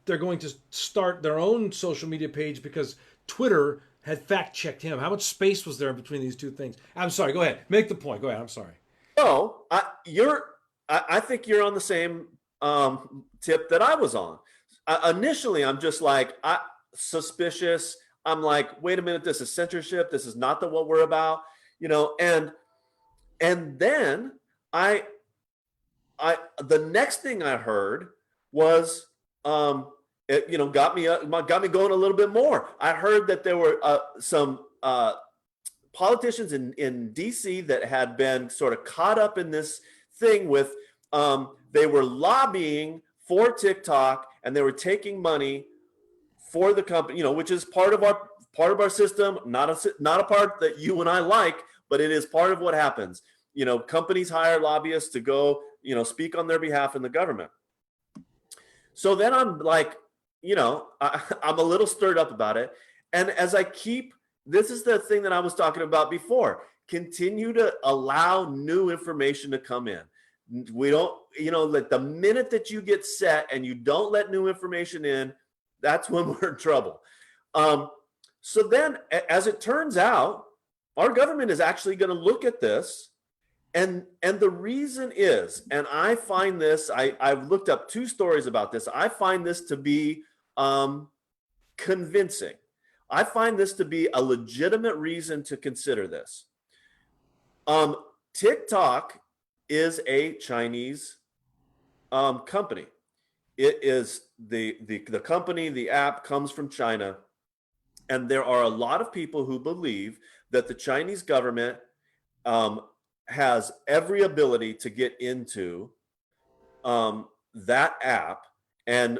going to start their own social media page because Twitter had fact checked him? How much space was there between these two things? I'm sorry. Go ahead. Make the point. Go ahead. I'm sorry. No, I think you're on the same tip that I was on. Initially, I'm just like suspicious. I'm like, wait a minute, this is censorship. This is not what we're about, and then the next thing I heard was it got me going a little bit more. I heard that there were some politicians in DC that had been sort of caught up in this thing with they were lobbying for TikTok, and they were taking money for the company, which is part of our system, not a part that you and I like, but it is part of what happens. Companies hire lobbyists to go, speak on their behalf in the government. So then I'm like, I'm a little stirred up about it. And as this is the thing that I was talking about before, continue to allow new information to come in. We don't, like the minute that you get set and you don't let new information in, that's when we're in trouble. So then, as it turns out, our government is actually going to look at this. And the reason is, and I find this, I've looked up 2 stories about this. I find this to be convincing. I find this to be a legitimate reason to consider this. TikTok is a Chinese company. It is the company, the app comes from China. And there are a lot of people who believe that the Chinese government has every ability to get into that app and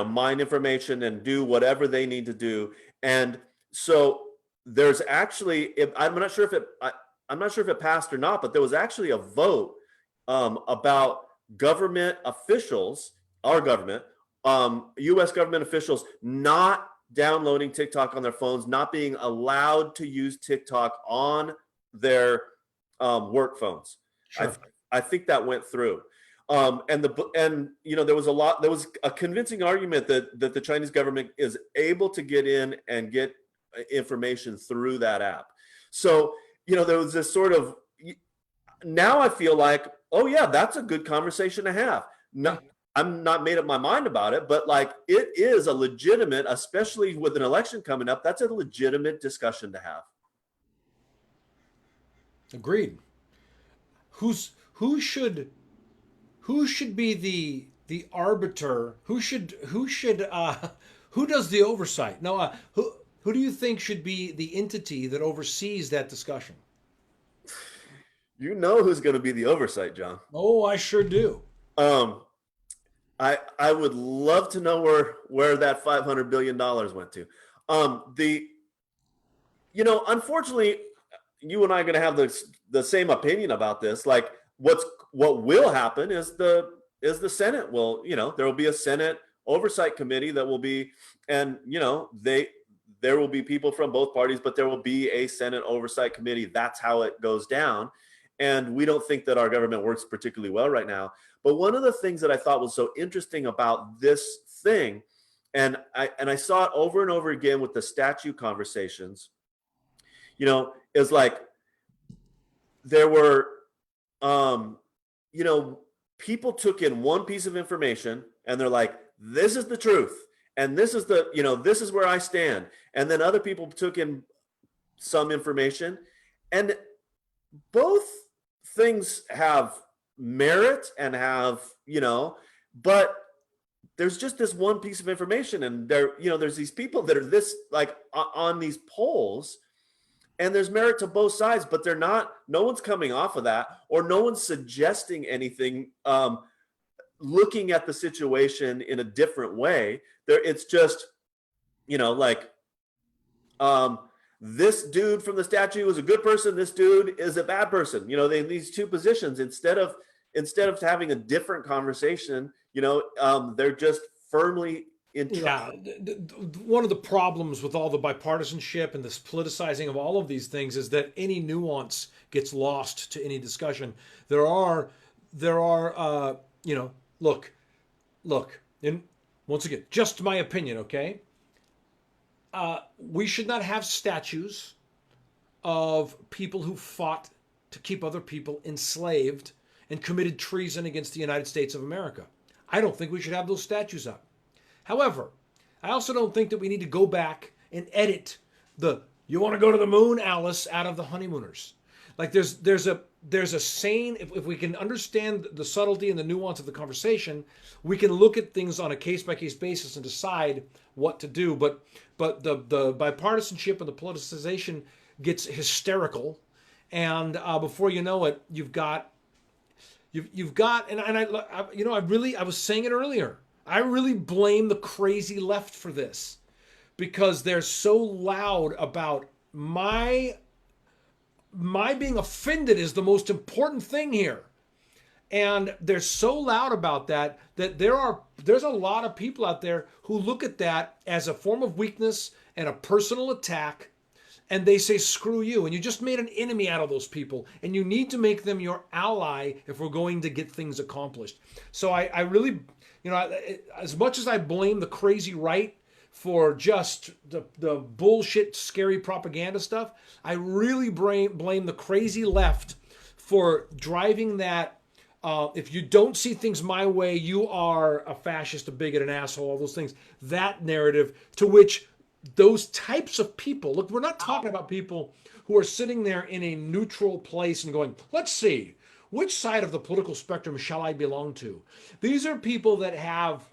mine information and do whatever they need to do. And so there's actually, I'm not sure if it passed or not, but there was actually a vote about government officials, our government, U.S. government officials not downloading TikTok on their phones, not being allowed to use TikTok on their work phones. I Sure. I think that went through. And there was a convincing argument that the Chinese government is able to get in and get information through that app. So there was this sort of, now I feel like, oh yeah, that's a good conversation to have. Yeah. No, I'm not made up my mind about it, but like it is a legitimate, especially with an election coming up, that's a legitimate discussion to have. Agreed. Who's who should be the arbiter? Who does the oversight? No, who do you think should be the entity that oversees that discussion? You know who's going to be the oversight, John. Oh, I sure do. Um, I would love to know where that $500 billion went to. The Unfortunately, you and I are going to have the same opinion about this. Like, what will happen is the Senate will, there will be a Senate oversight committee that will be, and there will be people from both parties, but there will be a Senate oversight committee. That's how it goes down. And we don't think that our government works particularly well right now. But one of the things that I thought was so interesting about this thing, and I saw it over and over again with the statue conversations, is like there were, people took in one piece of information and they're like, this is the truth. And this is this is where I stand. And then other people took in some information, and both things have merit and have, but there's just this one piece of information, and there's these people that are this like on these polls, and there's merit to both sides, but no one's coming off of that, or no one's suggesting anything, looking at the situation in a different way. It's just, like, this dude from the statue is a good person, this dude is a bad person. They have these two positions instead of having a different conversation. They're just firmly Yeah, one of the problems with all the bipartisanship and this politicizing of all of these things is that any nuance gets lost to any discussion. Look, and once again, just my opinion, okay? We should not have statues of people who fought to keep other people enslaved and committed treason against the United States of America. I don't think we should have those statues up. However, I also don't think that we need to go back and edit the "you want to go to the moon, Alice" out of the honeymooners. Like there's a sane, if we can understand the subtlety and the nuance of the conversation, we can look at things on a case by case basis and decide what to do. But the bipartisanship and the politicization gets hysterical, and before you know it, you've got, and I was saying it earlier. I really blame the crazy left for this, because they're so loud about my being offended is the most important thing here. And they're so loud about that there's a lot of people out there who look at that as a form of weakness and a personal attack, and they say screw you, and you just made an enemy out of those people, and you need to make them your ally if we're going to get things accomplished. So I really, as much as I blame the crazy right for just the bullshit, scary propaganda stuff, I really blame the crazy left for driving that. If you don't see things my way, you are a fascist, a bigot, an asshole, all those things. That narrative, to which those types of people, look, we're not talking about people who are sitting there in a neutral place and going, let's see, which side of the political spectrum shall I belong to? These are people that have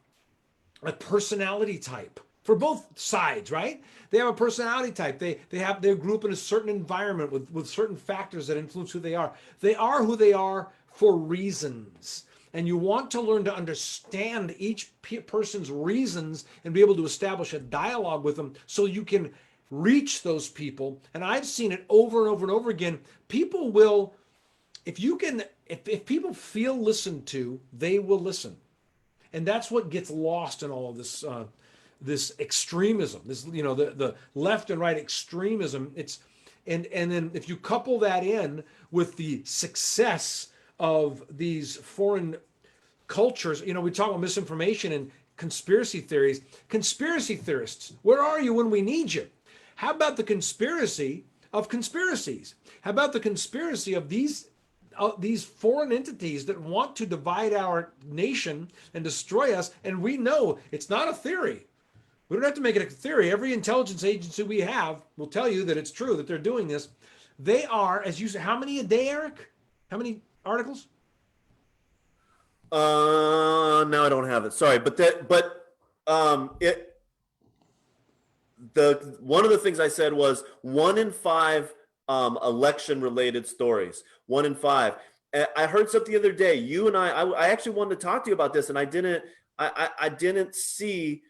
a personality type for both sides, right? They have a personality type. They grew up in a certain environment with certain factors that influence who they are. They are who they are for reasons. And you want to learn to understand each person's reasons and be able to establish a dialogue with them so you can reach those people. And I've seen it over and over and over again. People will, if people feel listened to, they will listen. And that's what gets lost in all of this this extremism, this the left and right extremism. And then if you couple that in with the success of these foreign cultures, we talk about misinformation and conspiracy theories. Conspiracy theorists, where are you when we need you? How about the conspiracy of conspiracies? How about the conspiracy of these foreign entities that want to divide our nation and destroy us? And we know it's not a theory. We don't have to make it a theory. Every intelligence agency we have will tell you that it's true that they're doing this. They are, as you say, how many a day, Eric? How many articles? No, I don't have it. Sorry, it the one of the things I said was 1 in 5 election related stories. 1 in 5. I heard something the other day. You and I actually wanted to talk to you about this, and I didn't see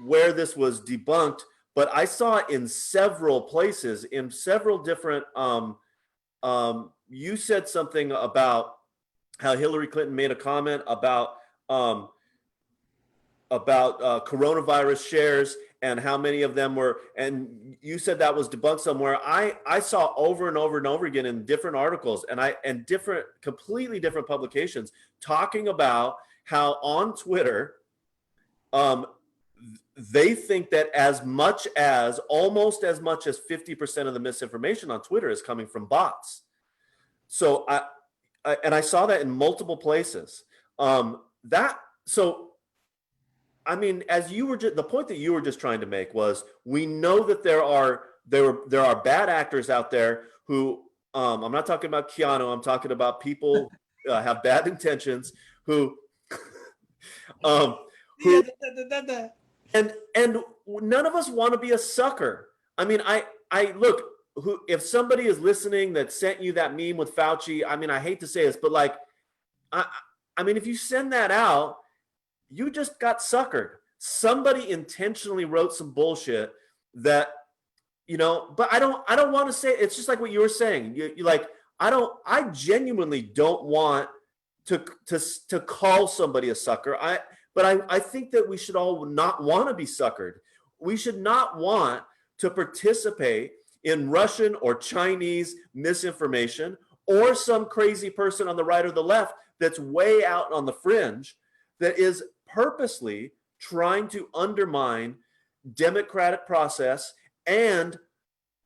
where this was debunked, but I saw it in several places, in several different. You said something about how Hillary Clinton made a comment about coronavirus shares and how many of them were, and you said that was debunked somewhere. I saw over and over and over again in different articles and different, completely different publications talking about how on Twitter, they think that almost as much as 50% of the misinformation on Twitter is coming from bots. So I saw that in multiple places. I mean, as you were the point that you were just trying to make was, we know that there are bad actors out there who, I'm not talking about Keanu, I'm talking about people have bad intentions who um who and none of us want to be a sucker. I mean, I look, if somebody is listening that sent you that meme with Fauci, I mean, I hate to say this, but like, I mean, if you send that out, you just got suckered. Somebody intentionally wrote some bullshit that, but I don't want to say, it's just like what you were saying. You like, I genuinely don't want to call somebody a sucker. But I think that we should all not want to be suckered. We should not want to participate in Russian or Chinese misinformation, or some crazy person on the right or the left that's way out on the fringe that is purposely trying to undermine democratic process and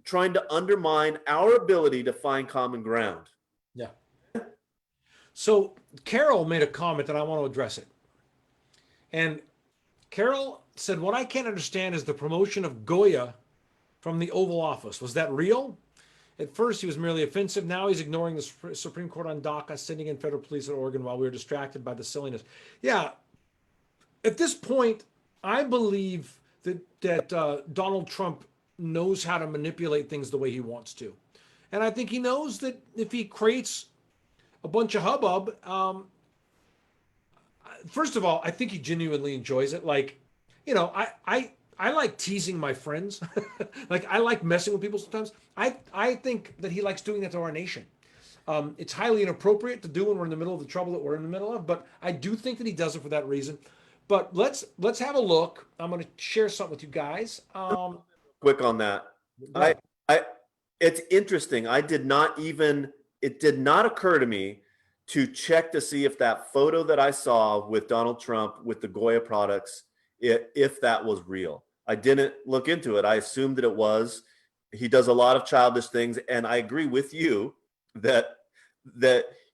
trying to undermine our ability to find common ground. Yeah. So Carol made a comment and I want to address it. And Carol said, what I can't understand is the promotion of Goya from the Oval Office. Was that real? At first, he was merely offensive. Now he's ignoring the Supreme Court on DACA, sending in federal police at Oregon while we were distracted by the silliness. Yeah. At this point, I believe that Donald Trump knows how to manipulate things the way he wants to. And I think he knows that if he creates a bunch of hubbub, first of all, I think he genuinely enjoys it. Like, I like teasing my friends. Like, I like messing with people sometimes. I think that he likes doing that to our nation. It's highly inappropriate to do when we're in the middle of the trouble that we're in the middle of, but I do think that he does it for that reason. But let's have a look. I'm going to share something with you guys. Quick on that. It's interesting. It did not occur to me to check to see if that photo that I saw with Donald Trump with the Goya products, if that was real. I didn't look into it. I assumed that it was. He does a lot of childish things, and I agree with you that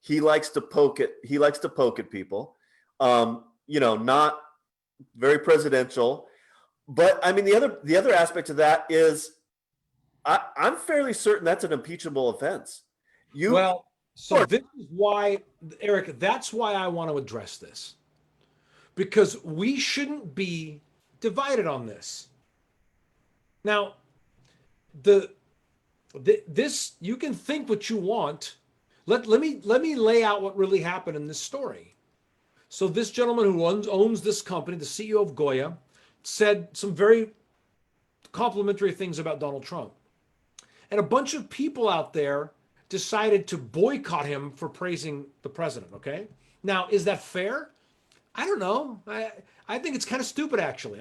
he likes to poke at people. Not very presidential. But I mean, the other aspect of that is I'm fairly certain that's an impeachable offense. So this is why, Eric, that's why I want to address this. Because we shouldn't be divided on this. Now, this, you can think what you want. Let me lay out what really happened in this story. So this gentleman who owns this company, the CEO of Goya, said some very complimentary things about Donald Trump. And a bunch of people out there decided to boycott him for praising the president, okay? Now, is that fair? I don't know. I think it's kind of stupid, actually.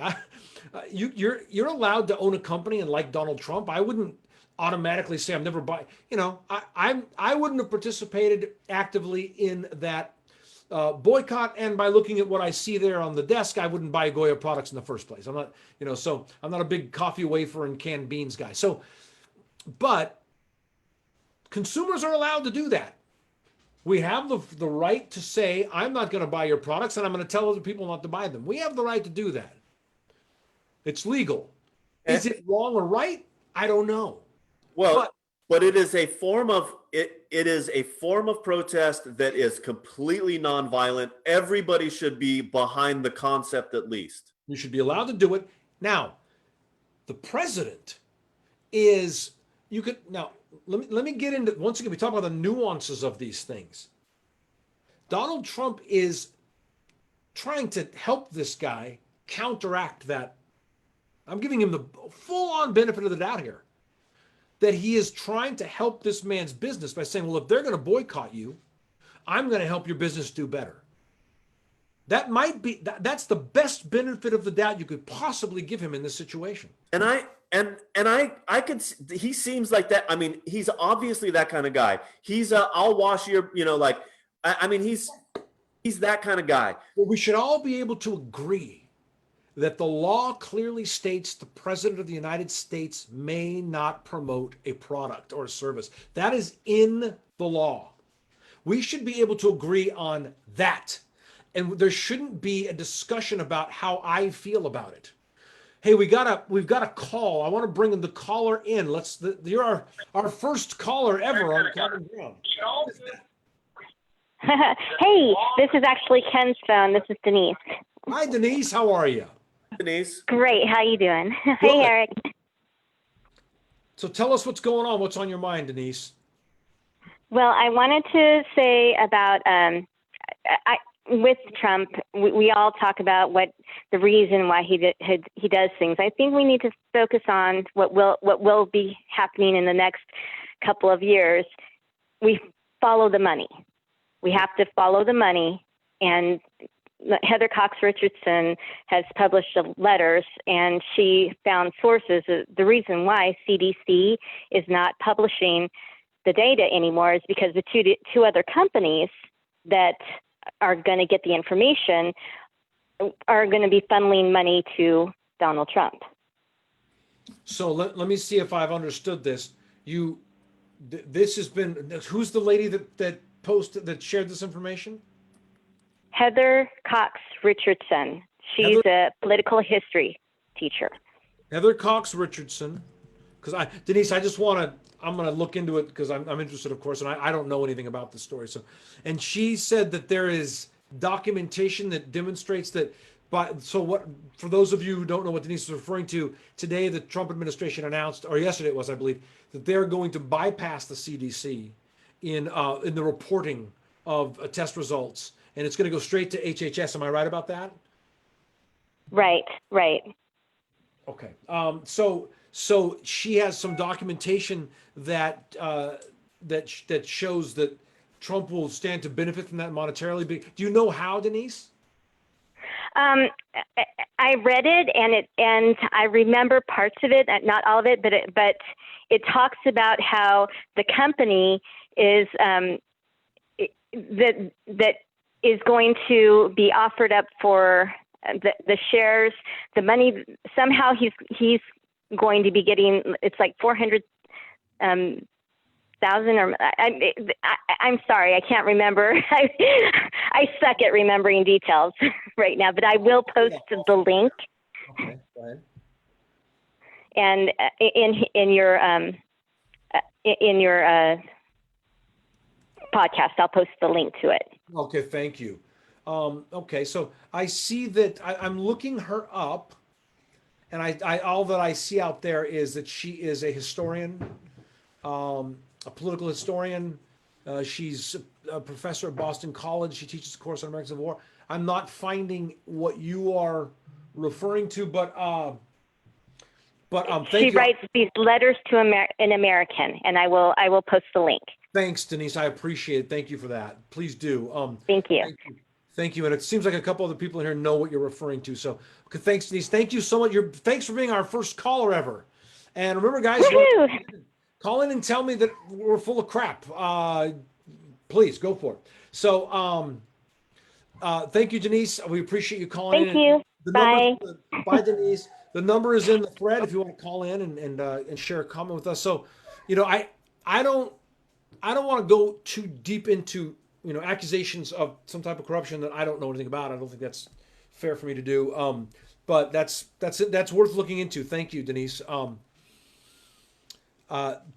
You're allowed to own a company and like Donald Trump. I wouldn't automatically say I'm never buy. You know, I wouldn't have participated actively in that boycott. And by looking at what I see there on the desk, I wouldn't buy Goya products in the first place. I'm not, you know, so I'm not a big coffee wafer and canned beans guy. So, but consumers are allowed to do that. We have the right to say, I'm not going to buy your products and I'm going to tell other people not to buy them. We have the right to do that. It's legal. Is it wrong or right? I don't know. Well, But but it is a form of it is a form of protest that is completely nonviolent. Everybody should be behind the concept at least. you should be allowed to do it. Now, the president is, you could, now, let me get into, once again, we talk about the nuances of these things. Donald Trump is trying to help this guy counteract that. I'm giving him the full on benefit of the doubt here. That he is trying to help this man's business by saying, well, if they're going to boycott you, I'm going to help your business do better. That might be, that's the best benefit of the doubt you could possibly give him in this situation. And I could, he seems like that. I mean, he's obviously that kind of guy. He's I'll wash your, you know, like, I mean, he's that kind of guy. Well, we should all be able to agree that the law clearly states the president of the United States may not promote a product or a service. That is in the law. We should be able to agree on that. And there shouldn't be a discussion about how I feel about it. Hey, we've got a call. I want to bring the caller in. You're our first caller ever on Common Ground. Hey, this is actually Ken's phone. This is Denise. Hi, Denise. How are you? Denise. Great. How you doing? Good. Hey, Eric. So tell us what's going on. What's on your mind, Denise? Well, I wanted to say about with Trump, we all talk about what the reason why he does things. I think we need to focus on what will be happening in the next couple of years. We follow the money. We have to follow the money. And Heather Cox Richardson has published letters, and she found sources. The reason why CDC is not publishing the data anymore is because the two other companies that are going to get the information are going to be funneling money to Donald Trump. So let me see if I've understood this. This has been, who's the lady that shared this information? Heather Cox Richardson. She's a political history teacher. Heather Cox Richardson. Because Denise, I'm going to look into it because I'm interested, of course, and I don't know anything about the story. So, and she said that there is documentation that demonstrates that. For those of you who don't know what Denise is referring to, today the Trump administration announced, or yesterday it was, I believe, that they're going to bypass the CDC in the reporting of test results, and it's going to go straight to HHS. Am I right about that? Right. Okay. So she has some documentation that shows that Trump will stand to benefit from that monetarily. Do you know how, Denise? I read it, and I remember parts of it, not all of it, but it talks about how the company is that is going to be offered up for the shares, the money. Somehow he's going to be getting, it's like 400,000 or I'm sorry, I can't remember. I suck at remembering details right now, but I will post the link. Okay, go ahead. And in your podcast, I'll post the link to it. Okay, thank you. Okay, so I see that I'm looking her up. And I all that I see out there is that she is a historian, a political historian. She's a professor at Boston College. She teaches a course on American Civil War. I'm not finding what you are referring to, but thank you. She writes these letters to an American, and I will post the link. Thanks, Denise. I appreciate it. Thank you for that. Please do. Thank you. Thank you. And it seems like a couple other people in here know what you're referring to. So, okay, thanks, Denise. Thank you so much. Thanks for being our first caller ever. And remember, guys, you want Woohoo! to call in and tell me that we're full of crap. Please go for it. So, thank you, Denise. We appreciate you calling Thank in. you. The number, Bye. bye, Denise. The number is in the thread if you want to call in and share a comment with us. So, you know, I don't want to go too deep into accusations of some type of corruption that I don't know anything about. I don't think that's fair for me to do. But that's worth looking into. Thank you, Denise.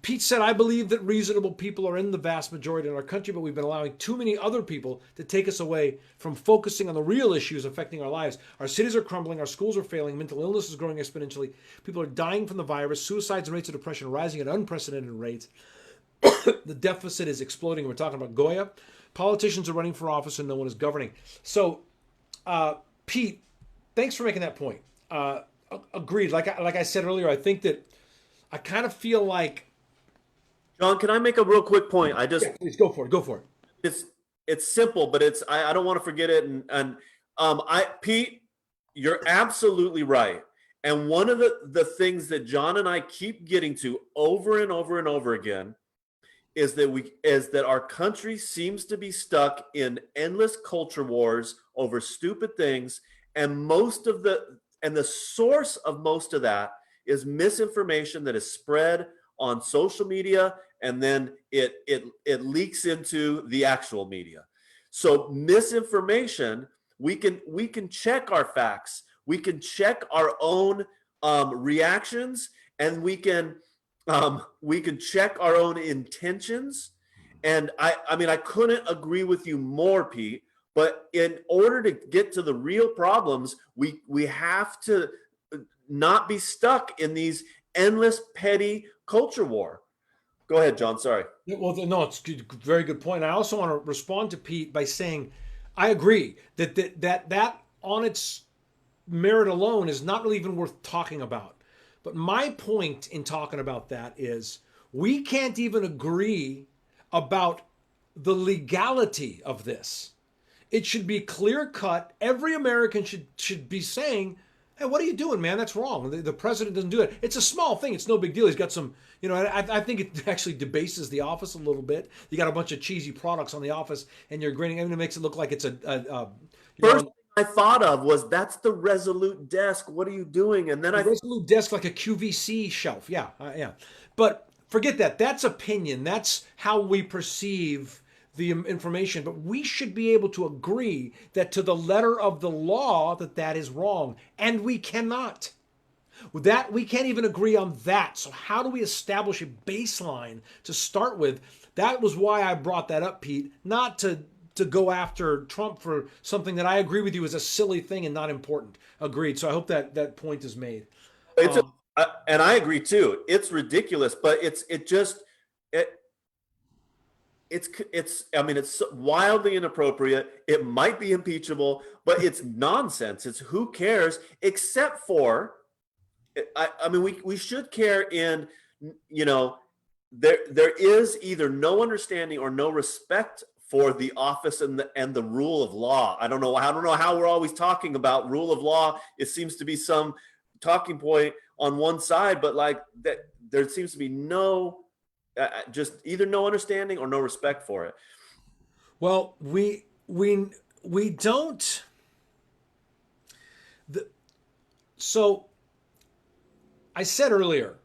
Pete said, I believe that reasonable people are in the vast majority in our country, but we've been allowing too many other people to take us away from focusing on the real issues affecting our lives. Our cities are crumbling, our schools are failing, mental illness is growing exponentially, people are dying from the virus, suicides and rates of depression are rising at unprecedented rates. The deficit is exploding. We're talking about Goya. Politicians are running for office and no one is governing. So, Pete, thanks for making that point. Agreed. Like I said earlier, I think that I kind of feel like. John, can I make a real quick point? Yeah, please go for it. Go for it. It's simple, but I don't want to forget it. And I Pete, you're absolutely right. And one of the things that John and I keep getting to over and over and over again is that our country seems to be stuck in endless culture wars over stupid things, and the source of most of that is misinformation that is spread on social media, and then it leaks into the actual media. So misinformation, we can check our facts, we can check our own reactions, and we can check our own intentions. And I mean, I couldn't agree with you more, Pete. But in order to get to the real problems, we have to not be stuck in these endless petty culture war. Go ahead, John. Sorry. Well, no, it's good, very good point. I also want to respond to Pete by saying I agree that on its merit alone is not really even worth talking about. But my point in talking about that is we can't even agree about the legality of this. It should be clear cut. Every American should be saying, hey, what are you doing, man? That's wrong. The president doesn't do it. It's a small thing. It's no big deal. He's got some, I think it actually debases the office a little bit. You got a bunch of cheesy products on the office and you're grinning. I mean, it makes it look like it's First thing I thought of was that's the Resolute desk. What are you doing? And then a Resolute desk, like a QVC shelf. Yeah, yeah. But forget that. That's opinion. That's how we perceive the information. But we should be able to agree that to the letter of the law that is wrong. And we cannot. With that, we can't even agree on that. So how do we establish a baseline to start with? That was why I brought that up, Pete. Not to go after Trump for something that I agree with you is a silly thing and not important. Agreed. So I hope that point is made. And I agree too. It's ridiculous, but it's I mean, it's wildly inappropriate. It might be impeachable, but it's nonsense. It's who cares, except for, I mean, we should care in, there is either no understanding or no respect for the office and the rule of law. I don't know how we're always talking about rule of law. It seems to be some talking point on one side, but like that, there seems to be no just either no understanding or no respect for it. Well, we don't. So I said earlier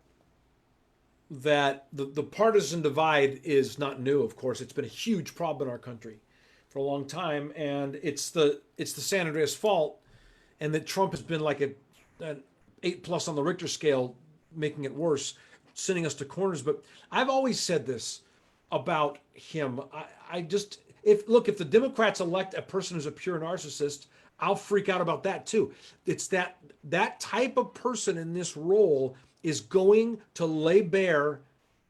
that the partisan divide is not new. Of course, it's been a huge problem in our country for a long time, and it's the San Andreas fault, and that Trump has been like an 8+ on the Richter scale, making it worse, sending us to corners. But I've always said this about him. If the Democrats elect a person who's a pure narcissist, I'll freak out about that too. It's that type of person in this role is going to lay bare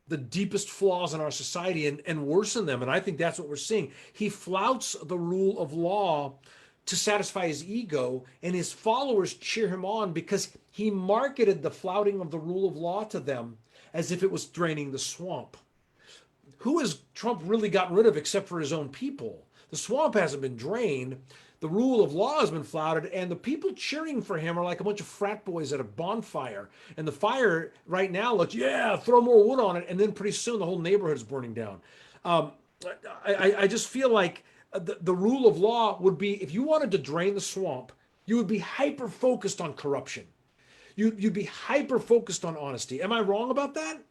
the deepest flaws in our society and worsen them. And I think that's what we're seeing. He flouts the rule of law to satisfy his ego, and his followers cheer him on because he marketed the flouting of the rule of law to them as if it was draining the swamp. Who has Trump really gotten rid of except for his own people? The swamp hasn't been drained. the rule of law has been flouted, and the people cheering for him are like a bunch of frat boys at a bonfire. And the fire right now looks, yeah, throw more wood on it, and then pretty soon the whole neighborhood is burning down. Um, I just feel like the rule of law would be, if you wanted to drain the swamp, you would be hyper focused on corruption. You'd be hyper focused on honesty. Am I wrong about that?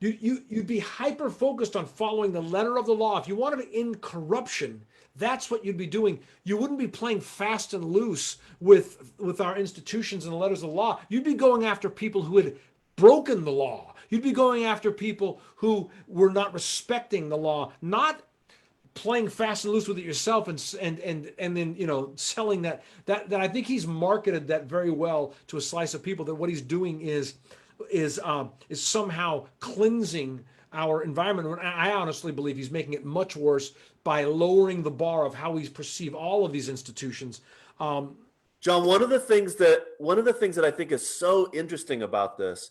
You'd be hyper focused on following the letter of the law. If you wanted to end corruption, that's what you'd be doing. You wouldn't be playing fast and loose with our institutions and the letters of the law. You'd be going after people who had broken the law. You'd be going after people who were not respecting the law, not playing fast and loose with it yourself, and then selling that I think he's marketed that very well to a slice of people, that what he's doing is somehow cleansing our environment. And I honestly believe he's making it much worse by lowering the bar of how we perceive all of these institutions. John, one of the things that I think is so interesting about this,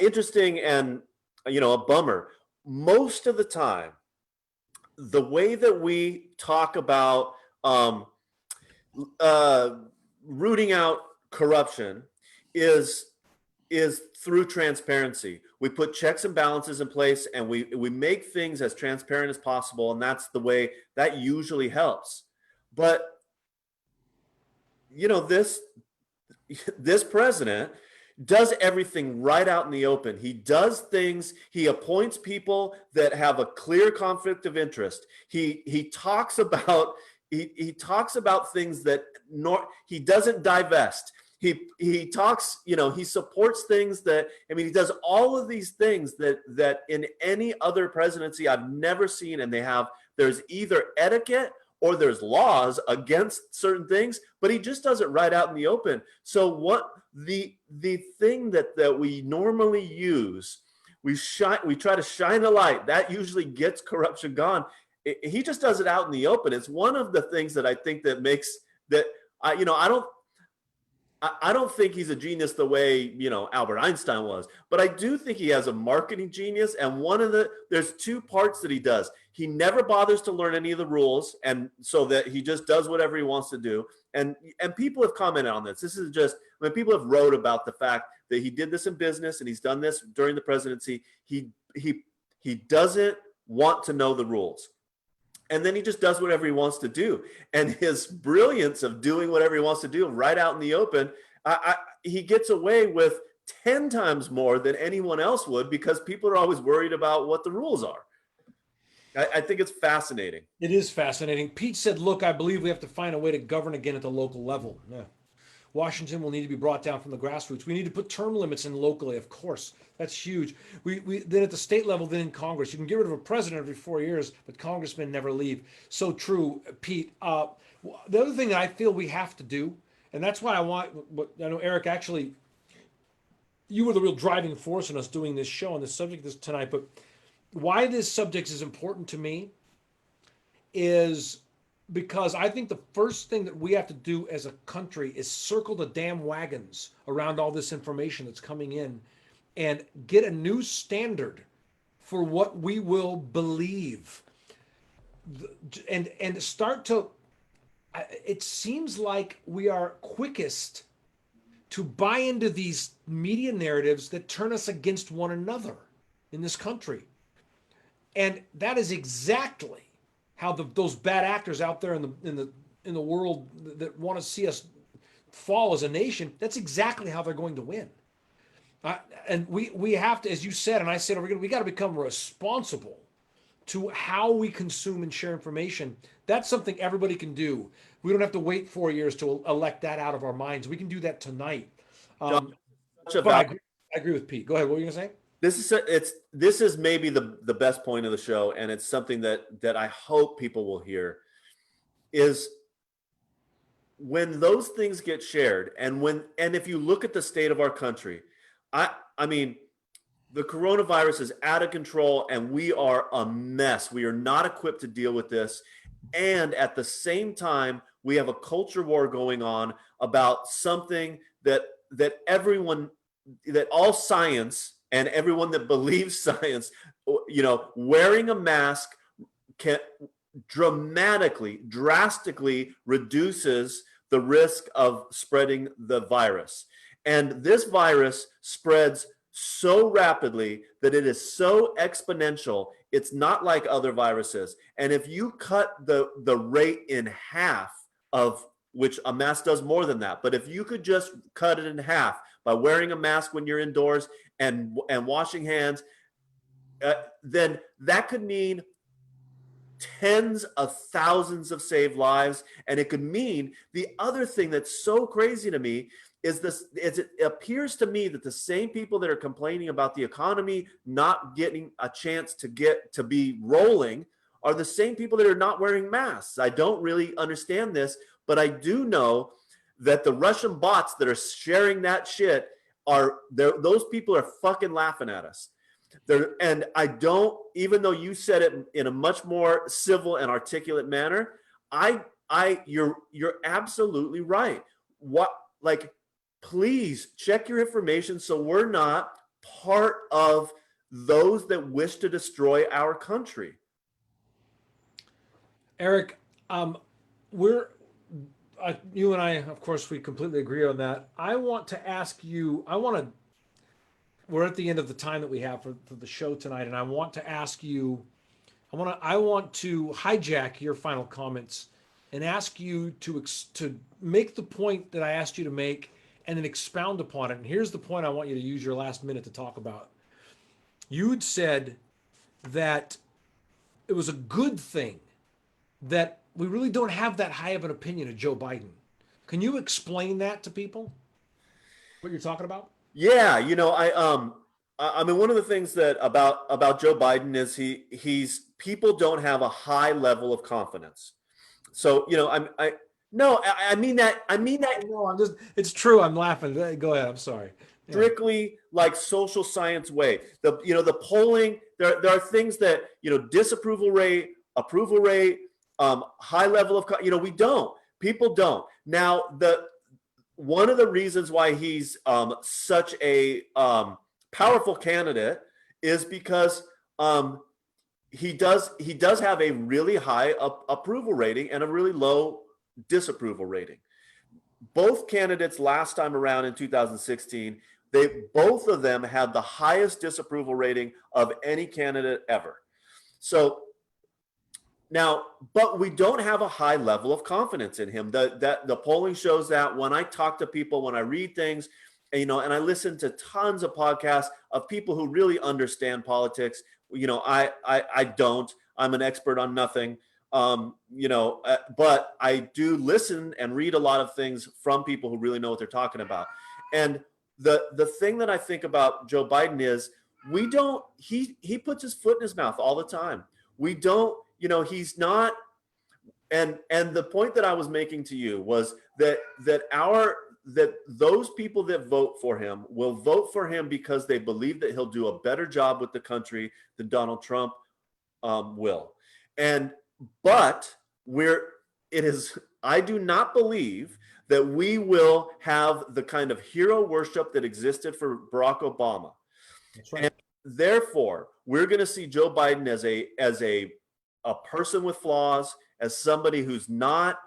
interesting and a bummer, most of the time, the way that we talk about rooting out corruption is through transparency. We put checks and balances in place, and we make things as transparent as possible, and that's the way that usually helps. But this president does everything right out in the open. He does things, he appoints people that have a clear conflict of interest. He talks about things that he doesn't divest. He talks, he supports things that, he does all of these things that in any other presidency I've never seen, and there's either etiquette or there's laws against certain things, but he just does it right out in the open. So what the thing that we normally use, we try to shine a light that usually gets corruption gone. He just does it out in the open. It's one of the things that I think that makes that I don't think he's a genius the way, Albert Einstein was, but I do think he has a marketing genius. And there's two parts that he does. He never bothers to learn any of the rules, and so that he just does whatever he wants to do. And people have commented on this. This is just, people have wrote about the fact that he did this in business and he's done this during the presidency. He doesn't want to know the rules. And then he just does whatever he wants to do. And his brilliance of doing whatever he wants to do right out in the open, he gets away with 10 times more than anyone else would, because people are always worried about what the rules are. I think it's fascinating. It is fascinating. Pete said, look, I believe we have to find a way to govern again at the local level. Yeah. Washington will need to be brought down from the grassroots. We need to put term limits in locally, of course. That's huge. We then at the state level, then in Congress. You can get rid of a president every 4 years, but congressmen never leave. So true, Pete. The other thing that I feel we have to do, and that's why I know, Eric, actually, you were the real driving force in us doing this show on this subject tonight, but why this subject is important to me is because I think the first thing that we have to do as a country is circle the damn wagons around all this information that's coming in and get a new standard for what we will believe. And start to, it seems like we are quickest to buy into these media narratives that turn us against one another in this country. And that is exactly how those bad actors out there in the world that want to see us fall as a nation, that's exactly how they're going to win. And we have to, as you said, and I said, we got to become responsible to how we consume and share information. That's something everybody can do. We don't have to wait 4 years to elect that out of our minds. We can do that tonight. But I agree with Pete. Go ahead. What were you going to say? This is maybe the best point of the show, and it's something that I hope people will hear, is when those things get shared, and if you look at the state of our country, I mean, the coronavirus is out of control and we are a mess. We are not equipped to deal with this. And at the same time, we have a culture war going on about something that all science and everyone that believes science, wearing a mask drastically reduces the risk of spreading the virus. And this virus spreads so rapidly that it is so exponential. It's not like other viruses. And if you cut the rate in half, of which a mask does more than that, but if you could just cut it in half by wearing a mask when you're indoors and washing hands, then that could mean tens of thousands of saved lives. And it could mean, the other thing that's so crazy to me is it appears to me that the same people that are complaining about the economy not getting a chance to be rolling are the same people that are not wearing masks. I don't really understand this, but I do know that the Russian bots that are sharing that shit those people are fucking laughing at us. And I don't, even though you said it in a much more civil and articulate manner, you're absolutely right. Please check your information so we're not part of those that wish to destroy our country. Eric, you and I, of course, we completely agree on that. I want to ask you, we're at the end of the time that we have for the show tonight, and I want to ask you, I want to hijack your final comments and ask you to make the point that I asked you to make and then expound upon it. And here's the point I want you to use your last minute to talk about. You'd said that it was a good thing that we really don't have that high of an opinion of Joe Biden. Can you explain that to people? What you're talking about? Yeah, I mean, one of the things that about Joe Biden is he's people don't have a high level of confidence. So, I mean that. No, it's true. I'm laughing. Go ahead. I'm sorry. Strictly like social science way. The polling, there are things that, disapproval rate, approval rate, high level of, people don't. Now, one of the reasons why he's such a powerful candidate is because he does have a really high approval rating and a really low disapproval rating. Both candidates last time around in 2016, both of them had the highest disapproval rating of any candidate ever. So now, but we don't have a high level of confidence in him. The polling shows that. When I talk to people, when I read things, and I listen to tons of podcasts of people who really understand politics. I don't. I'm an expert on nothing. But I do listen and read a lot of things from people who really know what they're talking about. And the thing that I think about Joe Biden is he puts his foot in his mouth all the time. We don't, he's not. And the point that I was making to you was that those people that vote for him will vote for him because they believe that he'll do a better job with the country than Donald Trump will. But I do not believe that we will have the kind of hero worship that existed for Barack Obama. That's right. And therefore, we're going to see Joe Biden as a person with flaws, as somebody who's not,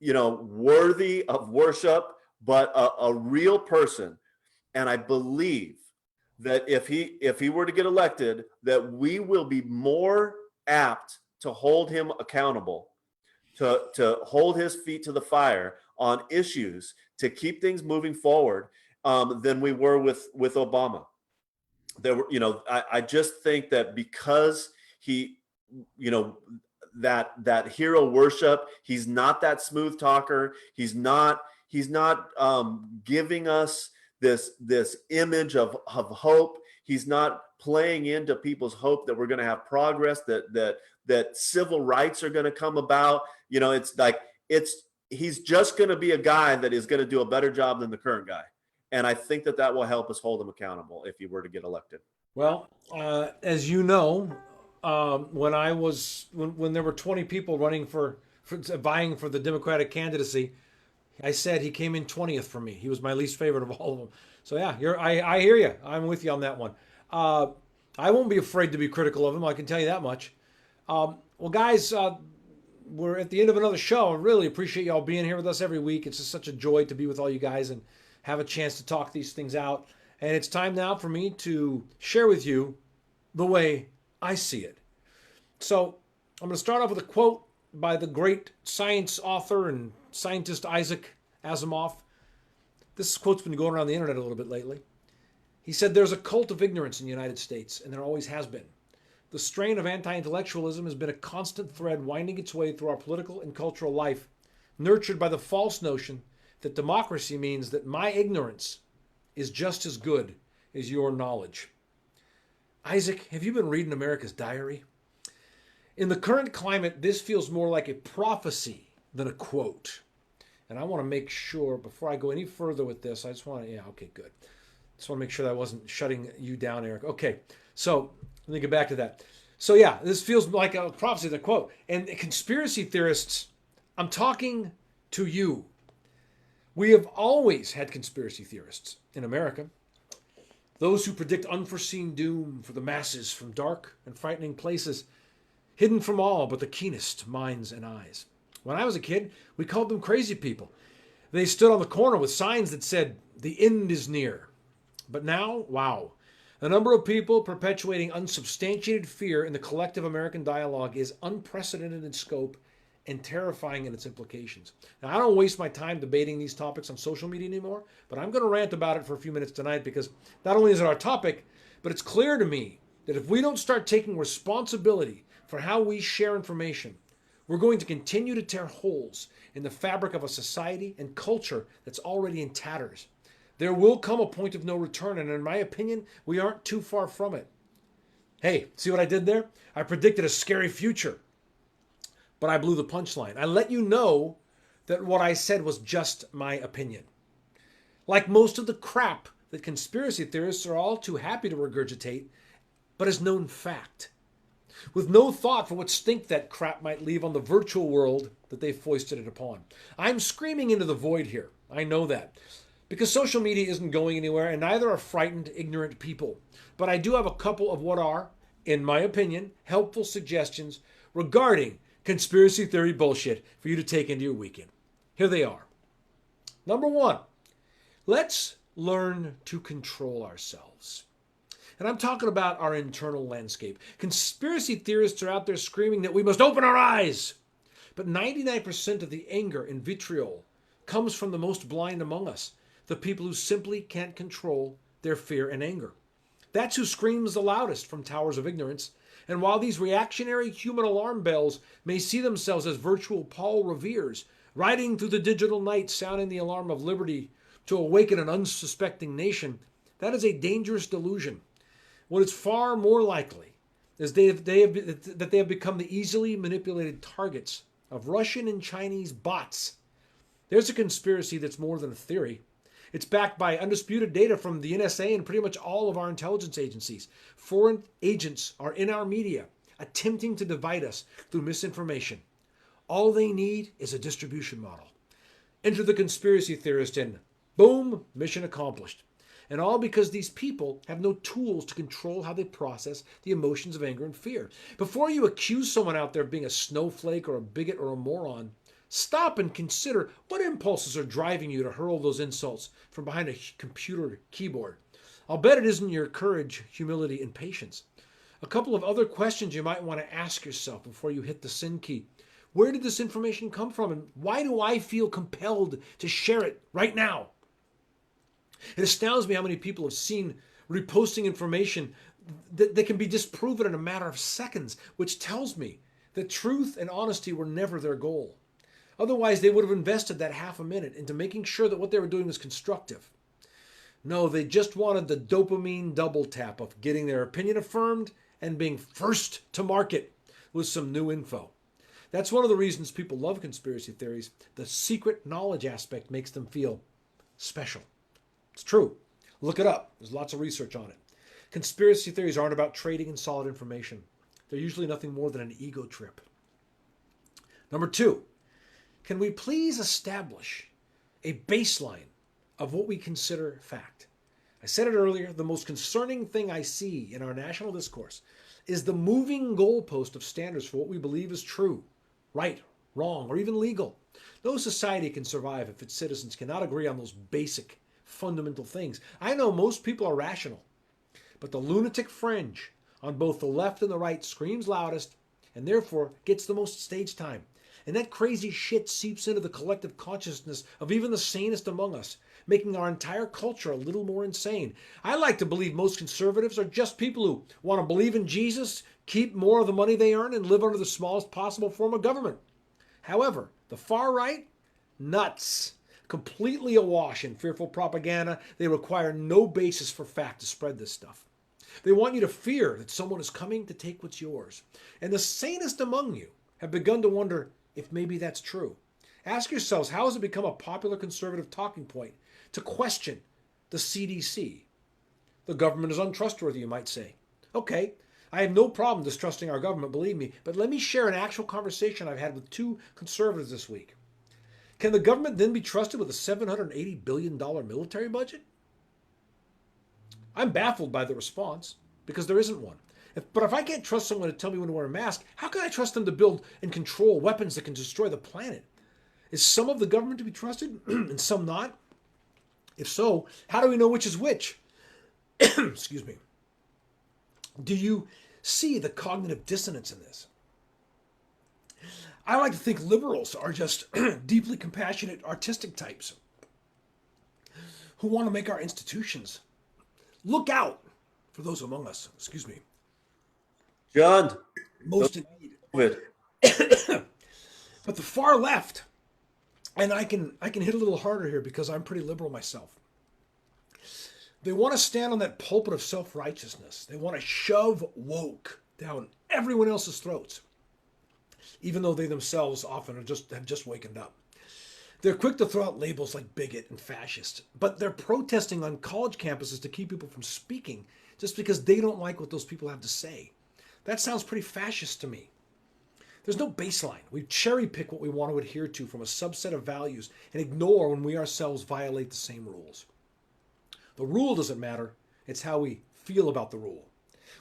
worthy of worship, but a real person. And I believe that if he were to get elected, that we will be more apt to hold him accountable, to hold his feet to the fire on issues, to keep things moving forward, than we were with Obama. I just think that because he, that hero worship, he's not that smooth talker. He's not giving us this image of hope. He's not playing into people's hope that we're going to have progress, that civil rights are going to come about. He's just going to be a guy that is going to do a better job than the current guy. And I think that will help us hold him accountable if he were to get elected. Well, as you know, when there were 20 people running for vying for the Democratic candidacy, I said he came in 20th for me. He was my least favorite of all of them. So yeah, I hear you. I'm with you on that one. I won't be afraid to be critical of him. I can tell you that much. Well, guys, we're at the end of another show. I really appreciate y'all being here with us every week. It's just such a joy to be with all you guys and have a chance to talk these things out. And it's time now for me to share with you the way I see it. So I'm going to start off with a quote by the great science author and scientist Isaac Asimov. This quote's been going around the internet a little bit lately. He said, "There's a cult of ignorance in the United States, and there always has been. The strain of anti-intellectualism has been a constant thread winding its way through our political and cultural life, nurtured by the false notion that democracy means that my ignorance is just as good as your knowledge." Isaac, have you been reading America's diary? In the current climate, this feels more like a prophecy than a quote. And I want to make sure, before I go any further with this, I just want to, okay, good. Just want to make sure that I wasn't shutting you down, Eric. Okay, so let me get back to that. So yeah, this feels like a prophecy, the quote. And conspiracy theorists, I'm talking to you. We have always had conspiracy theorists in America. Those who predict unforeseen doom for the masses from dark and frightening places, hidden from all but the keenest minds and eyes. When I was a kid, we called them crazy people. They stood on the corner with signs that said, "The end is near." But now, wow, the number of people perpetuating unsubstantiated fear in the collective American dialogue is unprecedented in scope and terrifying in its implications. Now, I don't waste my time debating these topics on social media anymore, but I'm going to rant about it for a few minutes tonight because not only is it our topic, but it's clear to me that if we don't start taking responsibility for how we share information, we're going to continue to tear holes in the fabric of a society and culture that's already in tatters. There will come a point of no return, and in my opinion, we aren't too far from it. Hey, see what I did there? I predicted a scary future, but I blew the punchline. I let you know that what I said was just my opinion. Like most of the crap that conspiracy theorists are all too happy to regurgitate, but is known fact, with no thought for what stink that crap might leave on the virtual world that they've foisted it upon. I'm screaming into the void here. I know that. Because social media isn't going anywhere, and neither are frightened, ignorant people. But I do have a couple of what are, in my opinion, helpful suggestions regarding conspiracy theory bullshit for you to take into your weekend. Here they are. Number one, let's learn to control ourselves. And I'm talking about our internal landscape. Conspiracy theorists are out there screaming that we must open our eyes. But 99% of the anger and vitriol comes from the most blind among us, the people who simply can't control their fear and anger. That's who screams the loudest from towers of ignorance. And while these reactionary human alarm bells may see themselves as virtual Paul Reveres, riding through the digital night sounding the alarm of liberty to awaken an unsuspecting nation, that is a dangerous delusion. What is far more likely is that they have become the easily manipulated targets of Russian and Chinese bots. There's a conspiracy that's more than a theory. It's backed by undisputed data from the NSA and pretty much all of our intelligence agencies. Foreign agents are in our media, attempting to divide us through misinformation. All they need is a distribution model. Enter the conspiracy theorist and boom, mission accomplished. And all because these people have no tools to control how they process the emotions of anger and fear. Before you accuse someone out there of being a snowflake or a bigot or a moron, stop and consider what impulses are driving you to hurl those insults from behind a computer keyboard. I'll bet it isn't your courage, humility, and patience. A couple of other questions you might want to ask yourself before you hit the send key. Where did this information come from, and why do I feel compelled to share it right now? It astounds me how many people have seen reposting information that can be disproven in a matter of seconds, which tells me that truth and honesty were never their goal. Otherwise, they would have invested that half a minute into making sure that what they were doing was constructive. No, they just wanted the dopamine double tap of getting their opinion affirmed and being first to market with some new info. That's one of the reasons people love conspiracy theories. The secret knowledge aspect makes them feel special. It's true. Look it up. There's lots of research on it. Conspiracy theories aren't about trading in solid information. They're usually nothing more than an ego trip. Number two, can we please establish a baseline of what we consider fact? I said it earlier, the most concerning thing I see in our national discourse is the moving goalpost of standards for what we believe is true, right, wrong, or even legal. No society can survive if its citizens cannot agree on those basic, fundamental things. I know most people are rational, but the lunatic fringe on both the left and the right screams loudest and therefore gets the most stage time. And that crazy shit seeps into the collective consciousness of even the sanest among us, making our entire culture a little more insane. I like to believe most conservatives are just people who want to believe in Jesus, keep more of the money they earn, and live under the smallest possible form of government. However, the far right, nuts. Completely awash in fearful propaganda. They require no basis for fact to spread this stuff. They want you to fear that someone is coming to take what's yours. And the sanest among you have begun to wonder if maybe that's true. Ask yourselves, how has it become a popular conservative talking point to question the CDC? The government is untrustworthy, you might say. Okay, I have no problem distrusting our government, believe me, but let me share an actual conversation I've had with two conservatives this week. Can the government then be trusted with a $780 billion military budget? I'm baffled by the response because there isn't one. But if I can't trust someone to tell me when to wear a mask, how can I trust them to build and control weapons that can destroy the planet? Is some of the government to be trusted and some not? If so, how do we know which is which? Excuse me. Do you see the cognitive dissonance in this? I like to think liberals are just deeply compassionate, artistic types who want to make our institutions look out for those among us. Excuse me. John, Most in need. COVID. But the far left, and I can hit a little harder here because I'm pretty liberal myself. They want to stand on that pulpit of self-righteousness. They want to shove woke down everyone else's throats, even though they themselves often have just wakened up. They're quick to throw out labels like bigot and fascist, but they're protesting on college campuses to keep people from speaking just because they don't like what those people have to say. That sounds pretty fascist to me. There's no baseline. We cherry pick what we want to adhere to from a subset of values and ignore when we ourselves violate the same rules. The rule doesn't matter. It's how we feel about the rule.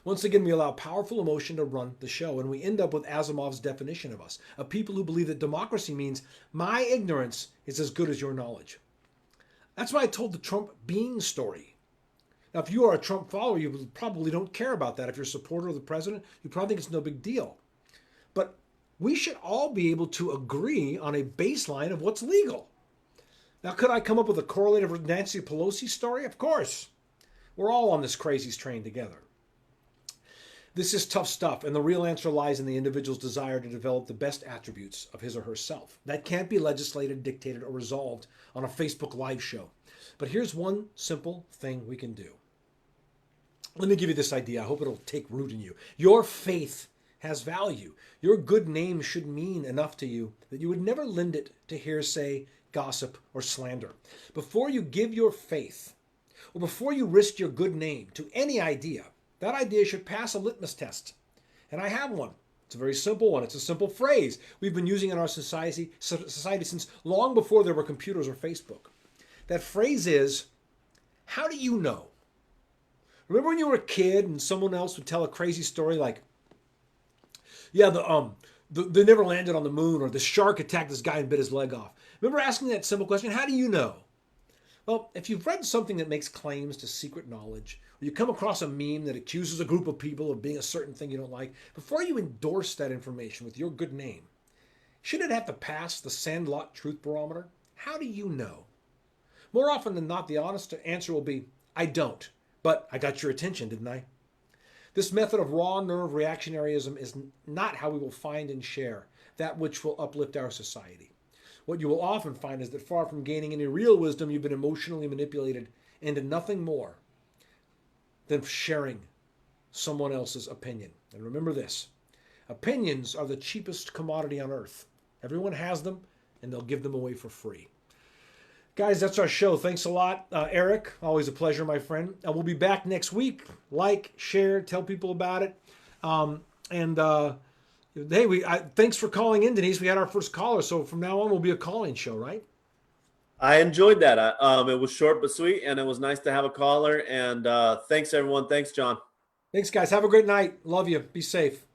Once again, we allow powerful emotion to run the show, and we end up with Asimov's definition of us, a people who believe that democracy means my ignorance is as good as your knowledge. That's why I told the Trump being story. Now, if you are a Trump follower, you probably don't care about that. If you're a supporter of the president, you probably think it's no big deal. But we should all be able to agree on a baseline of what's legal. Now, could I come up with a correlative Nancy Pelosi story? Of course. We're all on this crazy train together. This is tough stuff, and the real answer lies in the individual's desire to develop the best attributes of his or herself. That can't be legislated, dictated, or resolved on a Facebook Live show. But here's one simple thing we can do. Let me give you this idea. I hope it'll take root in you. Your faith has value. Your good name should mean enough to you that you would never lend it to hearsay, gossip, or slander. Before you give your faith, or before you risk your good name to any idea, that idea should pass a litmus test. And I have one. It's a very simple one. It's a simple phrase we've been using in our society since long before there were computers or Facebook. That phrase is, how do you know? Remember when you were a kid and someone else would tell a crazy story like, yeah, they never landed on the moon, or the shark attacked this guy and bit his leg off. Remember asking that simple question, how do you know? Well, if you've read something that makes claims to secret knowledge, or you come across a meme that accuses a group of people of being a certain thing you don't like, before you endorse that information with your good name, shouldn't it have to pass the Sandlot Truth Barometer? How do you know? More often than not, the honest answer will be, I don't, but I got your attention, didn't I? This method of raw nerve reactionaryism is not how we will find and share that which will uplift our society. What you will often find is that far from gaining any real wisdom, you've been emotionally manipulated into nothing more than sharing someone else's opinion. And remember this, opinions are the cheapest commodity on earth. Everyone has them, and they'll give them away for free. Guys, that's our show. Thanks a lot. Eric, always a pleasure, my friend. We'll be back next week. Like, share, tell people about it. Hey, thanks for calling in, Denise. We had our first caller, so from now on, we'll be a call-in show, right? I enjoyed that. It was short but sweet, and it was nice to have a caller. And thanks, everyone. Thanks, John. Thanks, guys. Have a great night. Love you. Be safe.